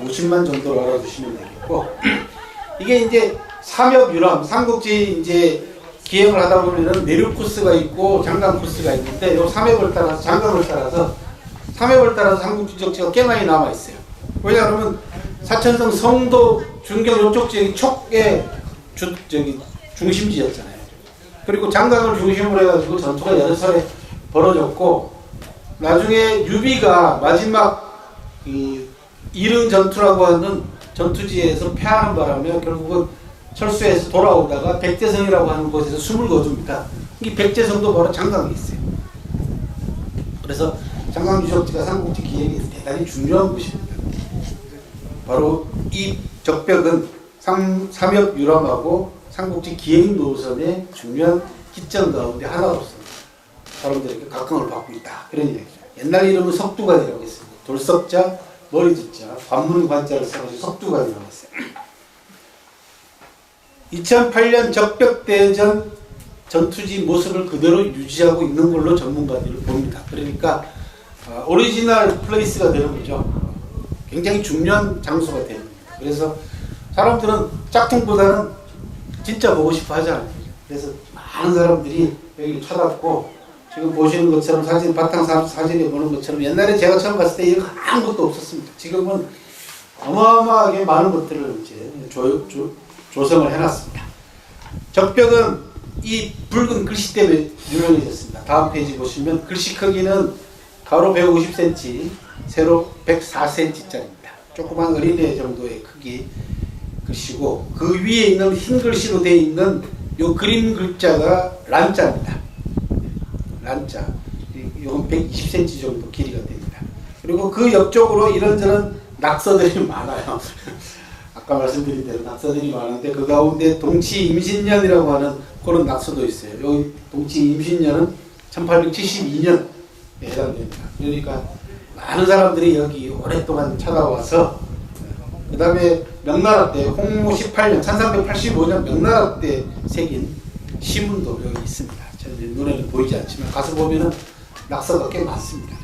50만 정도로 알아두시면 되겠고 이게 이제 삼엽 유람, 삼국지 이제 기행을 하다 보면은 내륙 코스가 있고 장강 코스가 있는데 요 삼엽을 따라서 장강을 따라서 삼엽을 따라서 삼국지 적지가 꽤 많이 남아 있어요. 왜냐하면 사천성 성도 중경 이쪽 지역이 촉의 중심지였잖아요. 그리고 장강을 중심으로 해가지고 전투가 여러 차례 벌어졌고 나중에 유비가 마지막 이릉 전투라고 하는 전투지에서 패하는 바람에 결국은 철수해서 돌아오다가 백제성이라고 하는 곳에서 숨을 거둡니다. 이 백제성도 바로 장강에 있어요. 그래서 장강유적지가 삼국지 기행에 대단히 중요한 곳입니다. 바로 이 적벽은 삼엽 유람하고 삼국지 기행 노선의 중요한 기점 가운데 하나로서 사람들에게 각광을 받고 있다. 그런 얘기죠. 옛날 이름은 석두관이라고 했습니다. 돌석자, 머리두자, 관문관자를 써가지고 석두관이라고 했어요. 2008년 적벽대전 전투지 모습을 그대로 유지하고 있는 걸로 전문가들이 봅니다. 그러니까 오리지널 플레이스가 되는 거죠. 굉장히 중요한 장소가 되는 겁니다. 그래서 사람들은 짝퉁보다는 진짜 보고 싶어 하잖아요. 그래서 많은 사람들이 여기를 찾았고 지금 보시는 것처럼 사진, 바탕 사진에 보는 것처럼 옛날에 제가 처음 갔을 때 이런 아무것도 없었습니다. 지금은 어마어마하게 많은 것들을 이제 조성을 해놨습니다. 적벽은 이 붉은 글씨 때문에 유명해졌습니다. 다음 페이지 보시면 글씨 크기는 가로 150cm, 세로 104cm짜리입니다. 조그만 어린애 정도의 크기 글씨고 그 위에 있는 흰 글씨로 되어 있는 요 그림 글자가 란자입니다. 란자. 이건 120cm 정도 길이가 됩니다. 그리고 그 옆쪽으로 이런저런 낙서들이 많아요. 아까 말씀드린 대로 낙서들이 많은데 그 가운데 동치 임신년이라고 하는 그런 낙서도 있어요. 여기 동치 임신년은 1872년에 해당됩니다. 그러니까 많은 사람들이 여기 오랫동안 찾아와서 그 다음에 명나라 때 홍무 18년 1385년 명나라 때 새긴 시문도 여기 있습니다. 눈에는 보이지 않지만 가서 보면은 낙서가 꽤 많습니다.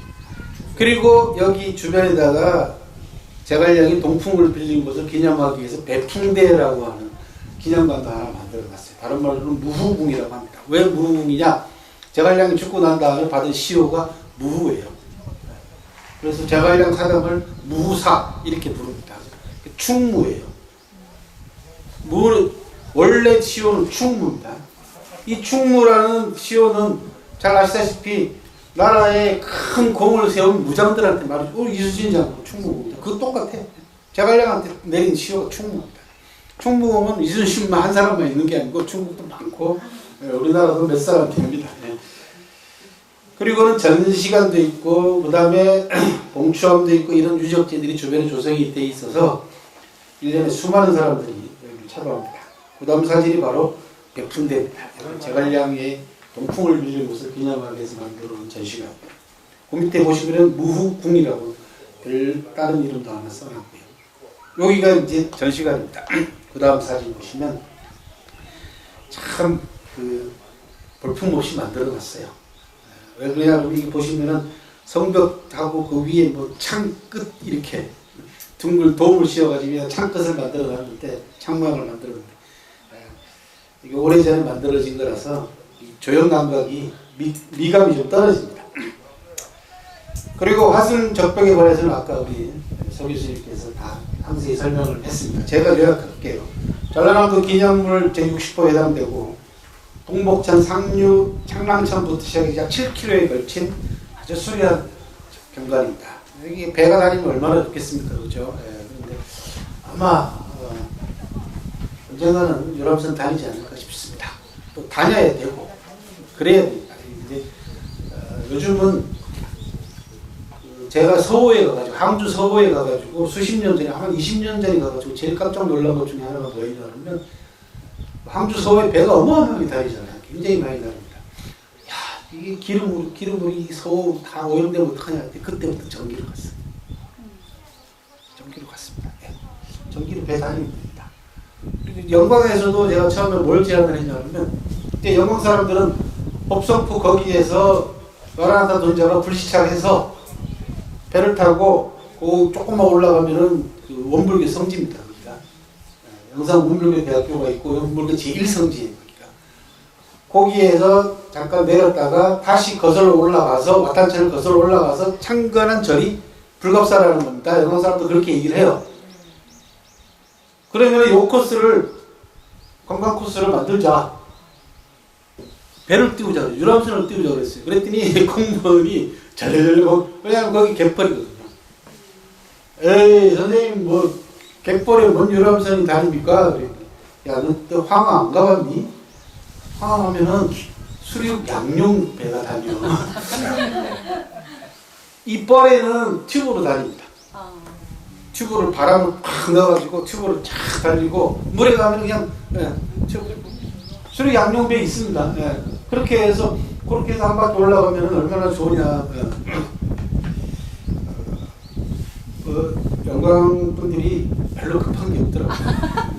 그리고 여기 주변에다가 제갈량이 동풍을 빌린 것을 기념하기 위해서 배풍대라고 하는 기념관도 하나 만들어놨어요. 다른 말로는 무후궁이라고 합니다. 왜 무후궁이냐? 제갈량이 죽고 난 다음에 받은 시호가 무후예요. 그래서 제갈량 사당을 무후사 이렇게 부릅니다. 충무예요. 원래 시호는 충무입니다. 이 충무라는 시호는 잘 아시다시피 나라에 큰 공을 세운 무장들한테 말이죠. 이순신 장군 충무공입니다. 그거 똑같아. 제갈량한테 내린 시호가 충무입니다. 충무공은 이순신만 한 사람만 있는 게 아니고 충무도 많고 우리나라도 몇 사람 됩니다. 그리고는 전시관도 있고 그 다음에 봉추함도 있고 이런 유적지들이 주변에 조성이 돼 있어서 1년에 수많은 사람들이 여기를 찾아옵니다. 그 다음 사진이 바로 백풍대입니다. 제갈량의 동풍을 빌린 것을 기념하기 위해서 만들어 놓은 전시관. 그 밑에 보시면 무후궁이라고 다른 이름도 하나 써놨고요. 여기가 이제 전시관입니다. 그 다음 사진 보시면 참 볼품없이 만들어 놨어요. 왜 그러냐면 여기 보시면은 성벽하고 그 위에 뭐 창 끝 이렇게 둥글 도움을 씌워가지고 창 끝을 만들어 놨는데 창문을 만들어 놨는데 이게 오래전에 만들어진 거라서 조형 감각이 미감이 좀 떨어집니다. 그리고 화순 적벽에 관해서는 아까 우리 서 교수님께서 다 상세히 설명을 했습니다. 제가 요약할게요. 전라남도 기념물 제60호 해당되고 동복천, 상류, 창랑천부터 시작해서 약 7km에 걸친 아주 수려한 경관입니다. 여기 배가 다니면 얼마나 좋겠습니까, 그렇죠? 그런데 아마 언젠가는 유람선 다니지 않을까 싶습니다. 또 다녀야 되고 그래야 됩니다. 이제 요즘은 제가 서호에 가가지고 항주 서호에 가가지고 수십 년 전에 한 20년 전에 가가지고 제일 깜짝 놀란 것 중에 하나가 뭐냐면 항주 서호에 배가 어마어마하게 다니잖아요. 굉장히 많이 다닙니다. 야, 이게 기름으로 이 서호 다 오염되면 어떡하냐 할 때 그때부터 전기로 갔어요. 전기로 갔습니다. 네. 전기로 배 다니면 됩니다. 그리고 영광에서도 제가 처음에 뭘 제안을 했냐면 그때 영광 사람들은 법성포 거기에서 11 돈자가 불시착해서 배를 타고 그 조금만 올라가면은 그 원불교 성지입니다. 영산문물대학교가 있고 물개 제1성지입니다. 거기에서 잠깐 내렸다가 다시 거슬러 올라가서 와탄천을 거슬러 올라가서 창건한 절이 불갑사라는 겁니다. 영광 사람도 그렇게 얘기를 해요. 그러면 이 코스를 관광 코스를 만들자. 배를 띄우자, 유람선을 띄우자 그랬어요. 그랬더니 공무원이 잘려고 왜냐하면 거기 갯벌이거든요. 에이 선생님 뭐 갯벌에 뭔 유람선이 다닙니까? 그랬더니 야 너 또 황하 안 가봤니? 황하 하면은 수륙 양용 배가 다녀. 이 뻘에는 튜브로 다닙니다. 튜브를 바람을 팍 넣어가지고 튜브를 쫙 달리고 물에 가면 그냥 튜브 수륙 양용배 있습니다. 그렇게 해서 한 바퀴 올라가면 얼마나 좋으냐. 영광분들이 별로 급한 게 없더라고요.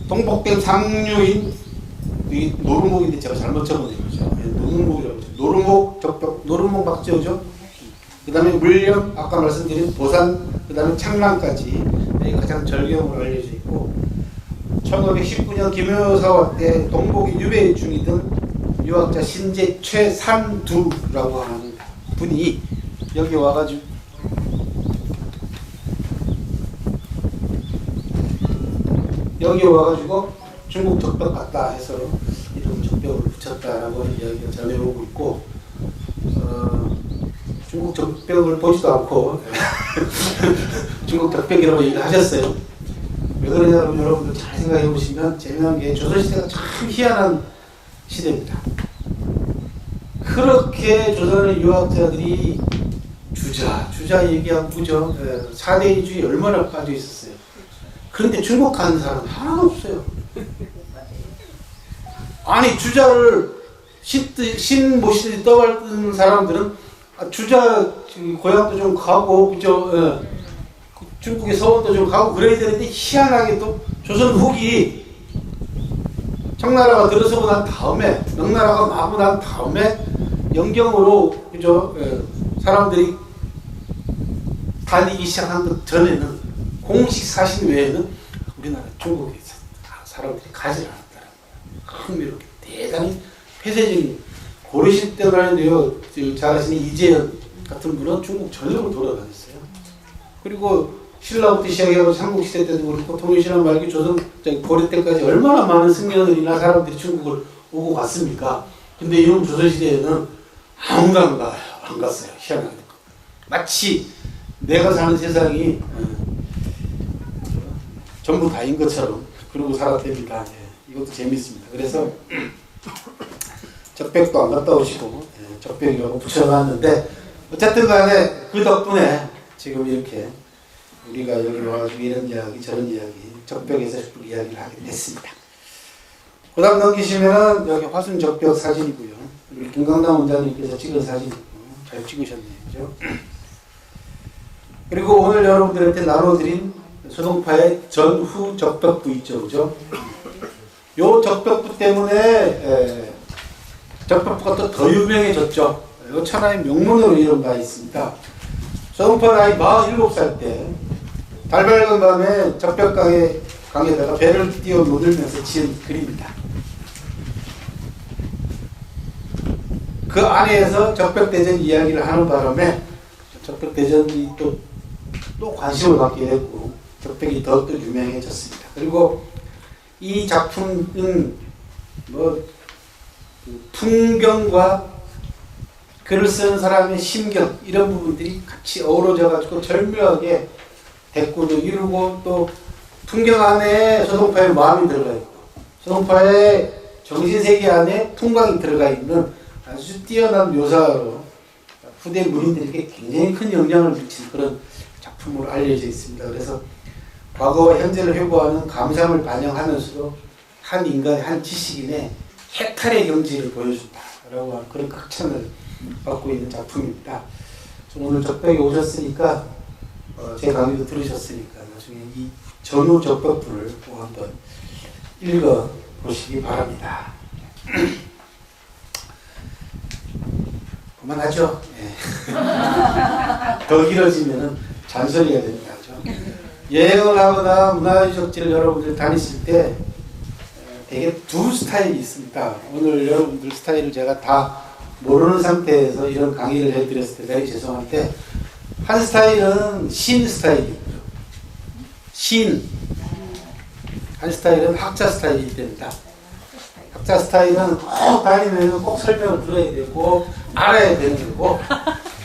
동복된 상류인 이 노루목인데 제가 잘못 적어낸 거죠. 노루목이라고 하죠. 노루목 적벽, 노루목 막 지어죠. 그 다음에 물령, 아까 말씀드린 보산, 그 다음에 창랑까지 가장 절경으로 알려져 있고 1519년 김효사화 때 동복이 유배 중이던 유학자 신재 최산두라고 하는 분이 여기 와가지고 중국 적벽 같다 해서 이름 적벽을 붙였다라고 이야기가 전해오고 있고 중국 적벽을 보지도 않고 중국 적벽이라고 얘기를 하셨어요. 왜 그러냐면 여러분들 잘 생각해 보시면 재미난 게 조선시대가 참 희한한 시대입니다. 그렇게 조선의 유학자들이 주자 얘기하고 그죠? 4대 이주에 얼마나 빠져 있었어요. 그런데 중국 가는 사람은 하나도 없어요. 아니 주자를 신 모시듯이 떠받는 사람들은 주자 고향도 좀 가고 그죠? 중국의 서원도 좀 가고 그래야 되는데 희한하게 또 조선 후기 청나라가 들어서고 난 다음에 명나라가 마고 난 다음에 영경으로 그죠? 사람들이 달리기 시작한 것 전에는 공식 사신 외에는 우리나라 중국에 사람들이 가지 않았다는 거예요. 흥미롭게 대단히 폐쇄적인 고려시대 때 말인데요. 잘 아시는 이재현 같은 분은 중국 전역을 돌아다녔어요. 그리고 신라부터 시작해서 삼국시대 때도 그렇고 통일신라 말기 조선 고려 때까지 얼마나 많은 승려들이나 사람들이 중국을 오고 갔습니까? 근데 이놈 조선시대에는 아무도 안 갔어요. 희한하게. 마치 내가 사는 세상이 전부 다인 것처럼 그러고 살았답니다. 이것도 재밌습니다. 그래서 적벽도 안 갔다 오시고 적벽이라고 붙여놨는데 어쨌든 간에 그 덕분에 지금 이렇게 우리가 여기 와가지고 이런 이야기 저런 이야기 적벽에서 이야기를 하게 됐습니다. 그 다음 넘기시면은 여기 화순 적벽 사진이고요. 우리 김강남 원장님께서 찍은 사진이고 잘 찍으셨네요. 그죠? 그리고 오늘 여러분들한테 나눠드린 소동파의 전후 적벽부 있죠. 그죠? 요 적벽부 때문에 적벽부가 또 더 유명해졌죠. 요 천하의 명문으로 이름가 있습니다. 소동파 나이 47살 때 달밝은 밤에 적벽강에다가 배를 띄워 노들면서 지은 글입니다. 그 안에서 적벽대전 이야기를 하는 바람에 적벽대전이 또 관심을 갖게 됐고 적벽이 더욱더 유명해졌습니다. 그리고 이 작품은 풍경과 글을 쓰는 사람의 심경 이런 부분들이 같이 어우러져 가지고 절묘하게 대꾸도 이루고 또 풍경 안에 소동파의 마음이 들어가 있고 소동파의 정신세계 안에 풍광이 들어가 있는 아주 뛰어난 묘사로 후대 문인들에게 굉장히 큰 영향을 미친 그런 작품으로 알려져 있습니다. 그래서 과거와 현재를 회고하는 감상을 반영하면서도 한 인간의 한 지식인의 해탈의 경지를 보여준다라고 하는 그런 극찬을 받고 있는 작품입니다. 오늘 적벽에 오셨으니까 제 강의도 들으셨으니까 나중에 이 전후 적벽부를 또 한번 읽어 보시기 바랍니다. 그만하죠. 더 길어지면은 잔소리가 됩니다. 그죠? 여행을 하거나 문화유적지를 여러분들 다니실 때 되게 두 스타일이 있습니다. 오늘 여러분들 스타일을 제가 다 모르는 상태에서 이런 강의를 해드렸을 때 대단히 죄송한데, 한 스타일은 신 스타일이고요. 신. 한 스타일은 학자 스타일이 됩니다. 학자 스타일은 꼭 다니면 꼭 설명을 들어야 되고 알아야 되는 거고,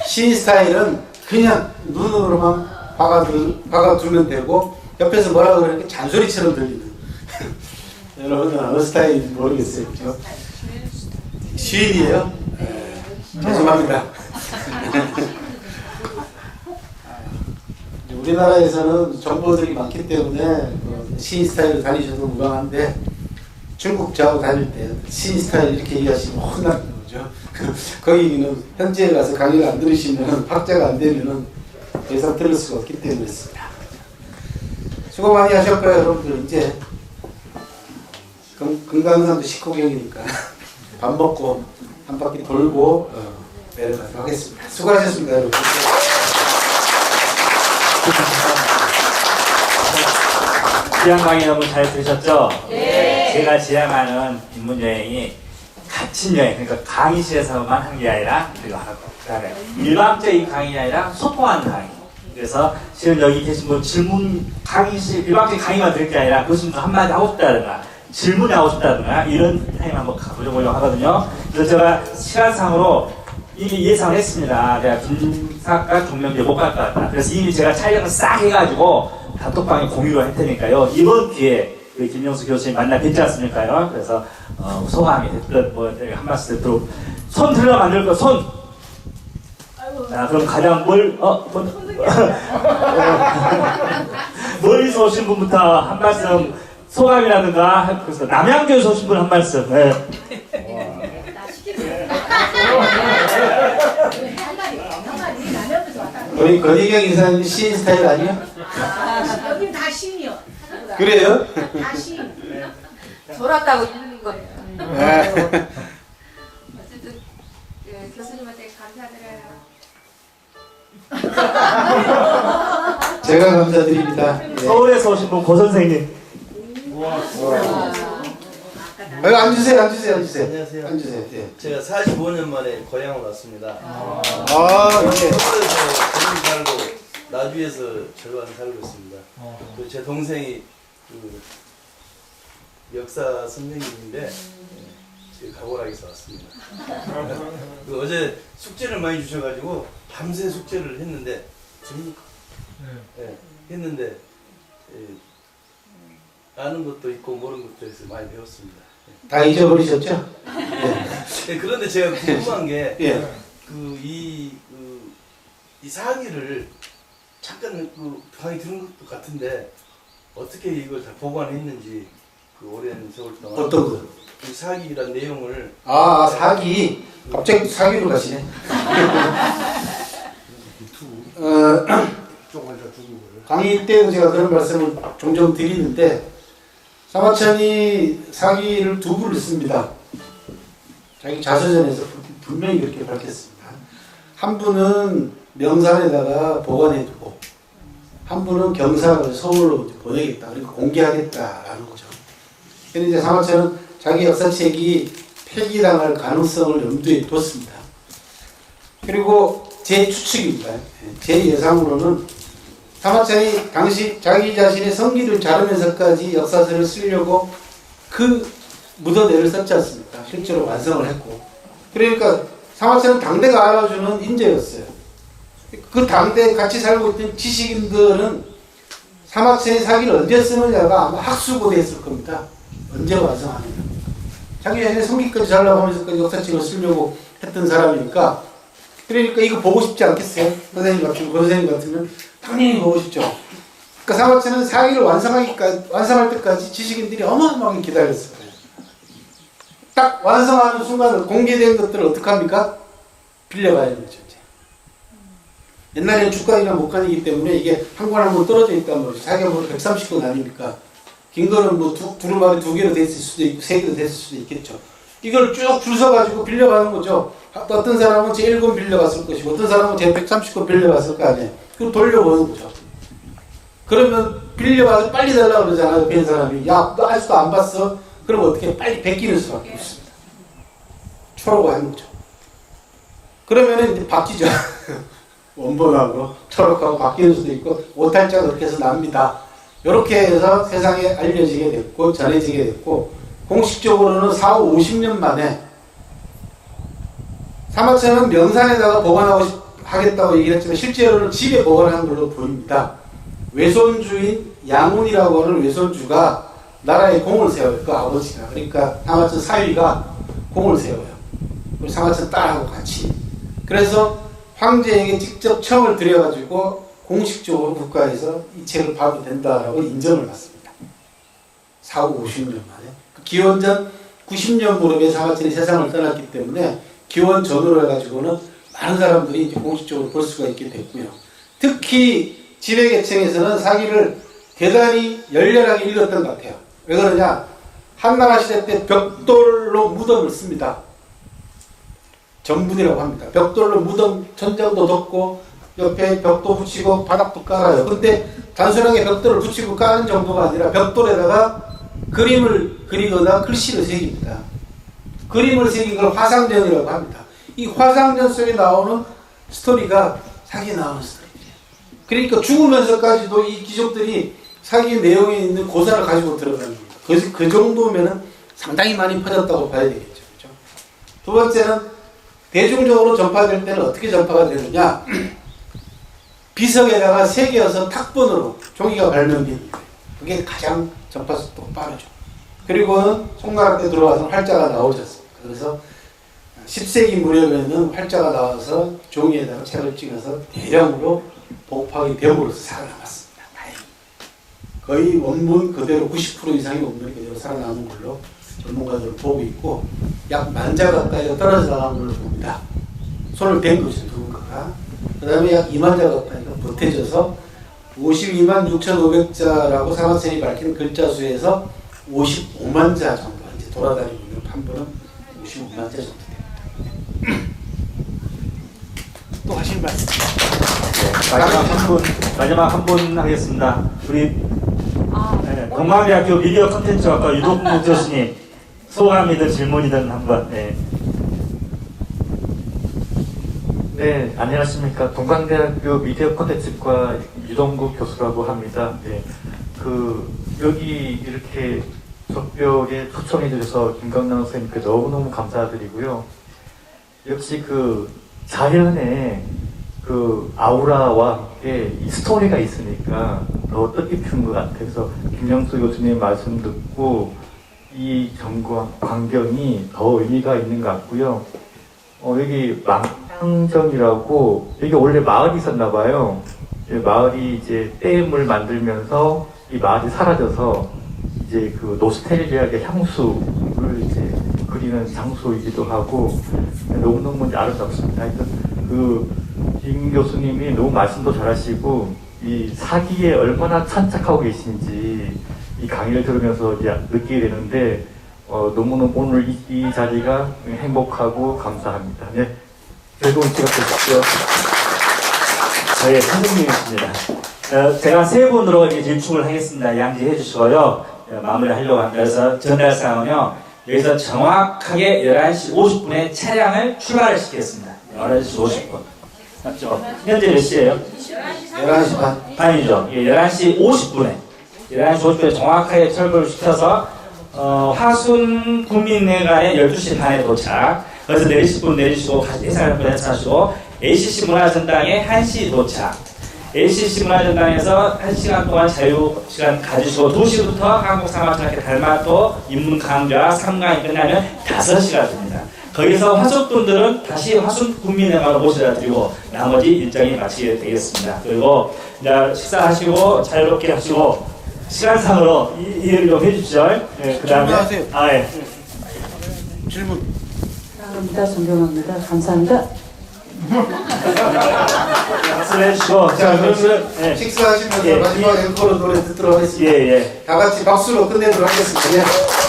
신 스타일은 그냥 눈으로만 박아두면 되고 옆에서 뭐라고 그러니까 잔소리처럼 들리는 여러분은 어느 스타일인지 모르겠어요. 그죠? 시인이에요? 죄송합니다. 우리나라에서는 정보들이 많기 때문에 시인 스타일을 다니셔도 무방한데, 중국 자고 다닐 때 시인 스타일 이렇게 얘기하시면 혼나는 거죠. 거기는 현지에 가서 강의를 안 들으시면, 학자가 안 되면은 더 이상 들을 수가 없기 때문에 그렇습니다. 수고 많이 하셨고요. 여러분들 이제 금강산도 식후경이니까 밥 먹고 한 바퀴 돌고 내려가도록 하겠습니다. 수고하셨습니다, 여러분. 지향 강의 너무 잘 들으셨죠? 네. 제가 지향하는 인문여행이 갇힌 여행, 그러니까 강의실에서만 하는 게 아니라 그리고 하고, 그다음에 일방적인 강의가 아니라 소통하는 강의. 그래서 지금 여기 계신 분 질문 강의실 일방적인 강의만 들을 게 아니라 교수님도 한마디 하고 싶다든가 질문이 하고 싶다든가 이런 타임 한번 가보려고 하거든요. 그래서 제가 시간상으로 이미 예상을 했습니다. 내가 김사과 종명제 못 갈 것 같다. 그래서 이미 제가 촬영을 싹 해가지고 단톡방에 공유를 할 테니까요. 이번 기회에 우리 김영수 교수님 만나 뵙지 않습니까요? 그래서 소감이 됐든 뭐 한 말씀 듣도록 손 들으면 안 될 거 손. 자, 그럼 가장 멀리서 오신 분부터 한 말씀 소감이라든가, 그래서 남양주에서 오신 분 한 말씀. 네. 우리 건희경 이사님 시인 스타일 아니야? 여기는 다 신이요. 그래요? 다 신. 졸았다고 이러는 거예요. 어쨌든 교수님한테 감사드려요. 제가 감사드립니다. 네. 서울에서 오신 분 고 선생님. 앉으세요. 안녕하세요. 앉으세요. 네. 제가 45년 만에 고향을 왔습니다. 네. 서울에서 저는 살고 나주에서 절반 살고 있습니다. 제 동생이 역사 선생님인데 제가 각오락에서 왔습니다. 어제 숙제를 많이 주셔가지고 밤새 숙제를 했는데 했는데 아는 것도 있고 모르는 것도 있어 많이 배웠습니다. 다 잊어버리셨죠? 네, 그런데 제가 궁금한 게 예. 이 사기를 잠깐 방에 들은 것도 같은데 어떻게 이걸 다 보관했는지 오랜 세월 동안 어떤 거? 이 사기란 내용을 사기. 갑자기 사기로 가시네. 강의 때도 제가 그런 말씀을 종종 드리는데, 사마천이 사기를 두 부를 씁니다. 자기 자서전에서 분명히 그렇게 밝혔습니다. 한 분은 명산에다가 보관해두고, 한 분은 경사를 서울로 보내겠다, 그러니까 공개하겠다라는 거죠. 그런데 이제 사마천은 자기 역사책이 폐기당할 가능성을 염두에 뒀습니다. 그리고 제 추측입니다. 제 예상으로는 사마천이 당시 자기 자신의 성기를 자르면서까지 역사서를 쓰려고 그 묻어내를 썼지 않습니까? 실제로 완성을 했고. 그러니까 사마천은 당대가 알아주는 인재였어요. 그 당대에 같이 살고 있던 지식인들은 사마천의 사기를 언제 쓰느냐가 아마 학수고대했을 겁니다. 언제 완성하느냐. 자기 자신의 성기까지 잘라가면서까지 역사책을 쓰려고 했던 사람이니까, 그러니까 이거 보고 싶지 않겠어요? 선생님 같으면 당연히 보고 싶죠. 그러니까 사마천은 사기를 완성할 때까지 지식인들이 어마어마하게 기다렸어요. 딱 완성하는 순간을 공개된 것들을 어떻게 합니까? 빌려가야 되죠. 이제. 옛날에는 주간이나 목간이기 때문에 이게 한 권 한 권 떨어져 있단 말이죠. 자기가 뭐 130권 아닙니까? 긴 거는 뭐 두루마리 두 개로 됐을 수도 있고 세 개로 됐을 수도 있겠죠. 이걸 쭉 줄 서가지고 빌려가는 거죠. 어떤 사람은 제 1권 빌려갔을 것이고, 어떤 사람은 제 130권 빌려갔을 거 아니에요. 그걸 돌려보는 거죠. 그러면 빌려가서 빨리 달라고 그러잖아요. 뵌 사람이. 야, 너 아직도 안 봤어? 그럼 어떻게 빨리 베끼는 수밖에 없습니다. 초록과 한국죠. 그러면은 이제 바뀌죠. 원본하고 초록하고 바뀌는 수도 있고 오탈자가 그렇게 해서 납니다. 이렇게 해서 세상에 알려지게 됐고 전해지게 됐고 공식적으로는 4, 50년 만에 사막천은 명산에다가 하겠다고 얘기를 했지만 실제로는 집에 보관한 걸로 보입니다. 외손주인 양운이라고 하는 외손주가 나라에 공을 세워요. 그 아버지가. 그러니까 사마천 사위가 공을 세워요. 그리고 사마천 딸하고 같이. 그래서 황제에게 직접 청을 드려가지고 공식적으로 국가에서 이 책을 봐도 된다라고 인정을 받습니다. 4, 50년 만에. 기원전 90년 무렵에 사마천이 세상을 떠났기 때문에 기원 전후로 해가지고는 많은 사람들이 이제 공식적으로 볼 수가 있게 됐고요. 특히 지배계층에서는 사기를 대단히 열렬하게 읽었던 것 같아요. 왜 그러냐? 한나라 시대 때 벽돌로 무덤을 씁니다. 전분이라고 합니다. 벽돌로 무덤 천장도 덮고 옆에 벽도 붙이고 바닥도 깔아요. 근데 단순하게 벽돌을 붙이고 까는 정도가 아니라 벽돌에다가 그림을 그리거나 글씨를 새깁니다. 그림을 새긴 걸 화상전이라고 합니다. 이 화상전 속에 나오는 스토리가 사기에 나오는 스토리예요. 그러니까 죽으면서까지도 이 귀족들이 사기 내용에 있는 고사를 가지고 들어가는 겁니다. 그 정도면은 상당히 많이 퍼졌다고 봐야 되겠죠. 그렇죠? 두 번째는 대중적으로 전파될 때는 어떻게 전파가 되느냐? 비석에다가 새겨서 탁본으로 종이가 발명됩니다. 그게 가장 전파 속도가 빠르죠. 그리고는 송나라 때 들어와서 활자가 나오지 않습니까? 그래서 10세기 무렵에는 활자가 나와서 종이에다가 책을 찍어서 대량으로 복파하게 됨으로써 살아남았습니다. 다행히. 거의 원문 그대로 90% 이상의 원문이 그대로 살아남은 걸로 전문가들은 보고 있고 약 10,000자 가까이가 떨어져 나간 걸로 봅니다. 손을 댄 거죠, 누군가가. 그 다음에 약 20,000자 가까이가 보태져서 52만 6,500자라고 사마천이 밝힌 글자 수에서 55만 자 정도 이제 돌아다니고 있는 판본은 55만 자 정도 됩니다. 또 하실 말씀? 네, 마지막 한 분 하겠습니다. 우리 동광대학교 미디어 콘텐츠학과 유독국 교수님 소감이든 질문이든 한번. 네. 네, 안녕하십니까. 동광대학교 미디어 콘텐츠과 유동국 교수라고 합니다. 네, 여기 이렇게 적벽에 초청해 주셔서 김강남 선생님께 너무너무 감사드리고요. 역시 자연의 아우라와 함께 이 스토리가 있으니까 더 뜻깊은 것 같아서 김영수 교수님 말씀 듣고 이 광경이 더 의미가 있는 것 같고요. 여기 망향정이라고 여기 원래 마을이 있었나 봐요. 마을이 이제 댐을 만들면서 이 마을이 사라져서 이제 노스텔리아의 향수를 이제 그리는 장소이기도 하고 너무너무 아름답습니다. 하여튼 김 교수님이 너무 말씀도 잘하시고 이 사기에 얼마나 찬착하고 계신지 이 강의를 들으면서 이제 느끼게 되는데 너무너무 오늘 이 자리가 행복하고 감사합니다. 네, 즐거운 시간 되십시오. 저희 선생님이십니다. 제가 세 분으로 이제 질충을 하겠습니다. 양지해 주시고요. 마무리하려고 합니다. 그래서 전달사항은요. 여기서 정확하게 11시 50분에 차량을 출발을 시키겠습니다. 11시 50분. 맞죠? 현재 몇 시예요? 11시 반. 반이죠. 11시 50분에. 11시 50분에 정확하게 철거를 시켜서 화순 국민회관에 12시 반에 도착. 그래서 내리실 분 내리시고 해상을 보내차시고 ACC 문화전당에 1시 도착. ACC 문화전당에서 1시간 동안 자유시간 가지시고 2시부터 한국사마천학회 달마도 인문 강좌 3강이 끝나면 5시가 됩니다. 거기서 화숙분들은 다시 화순 국민회관으로 모셔다 드리고 나머지 일정이 마치게 되겠습니다. 그리고 이제 식사하시고 자유롭게 하시고 시간상으로 이해를 좀 해주십시오. 네, 그 다음에 질문하세요. 질문. 사랑합니다. 존경합니다. 감사합니다. 박수를 해주시고 자 그러면 네. 식사하시면서 예. 마지막 앵콜로 노래 듣도록 하겠습니다. 예. 다 같이 박수로 끝내도록 하겠습니다. 예.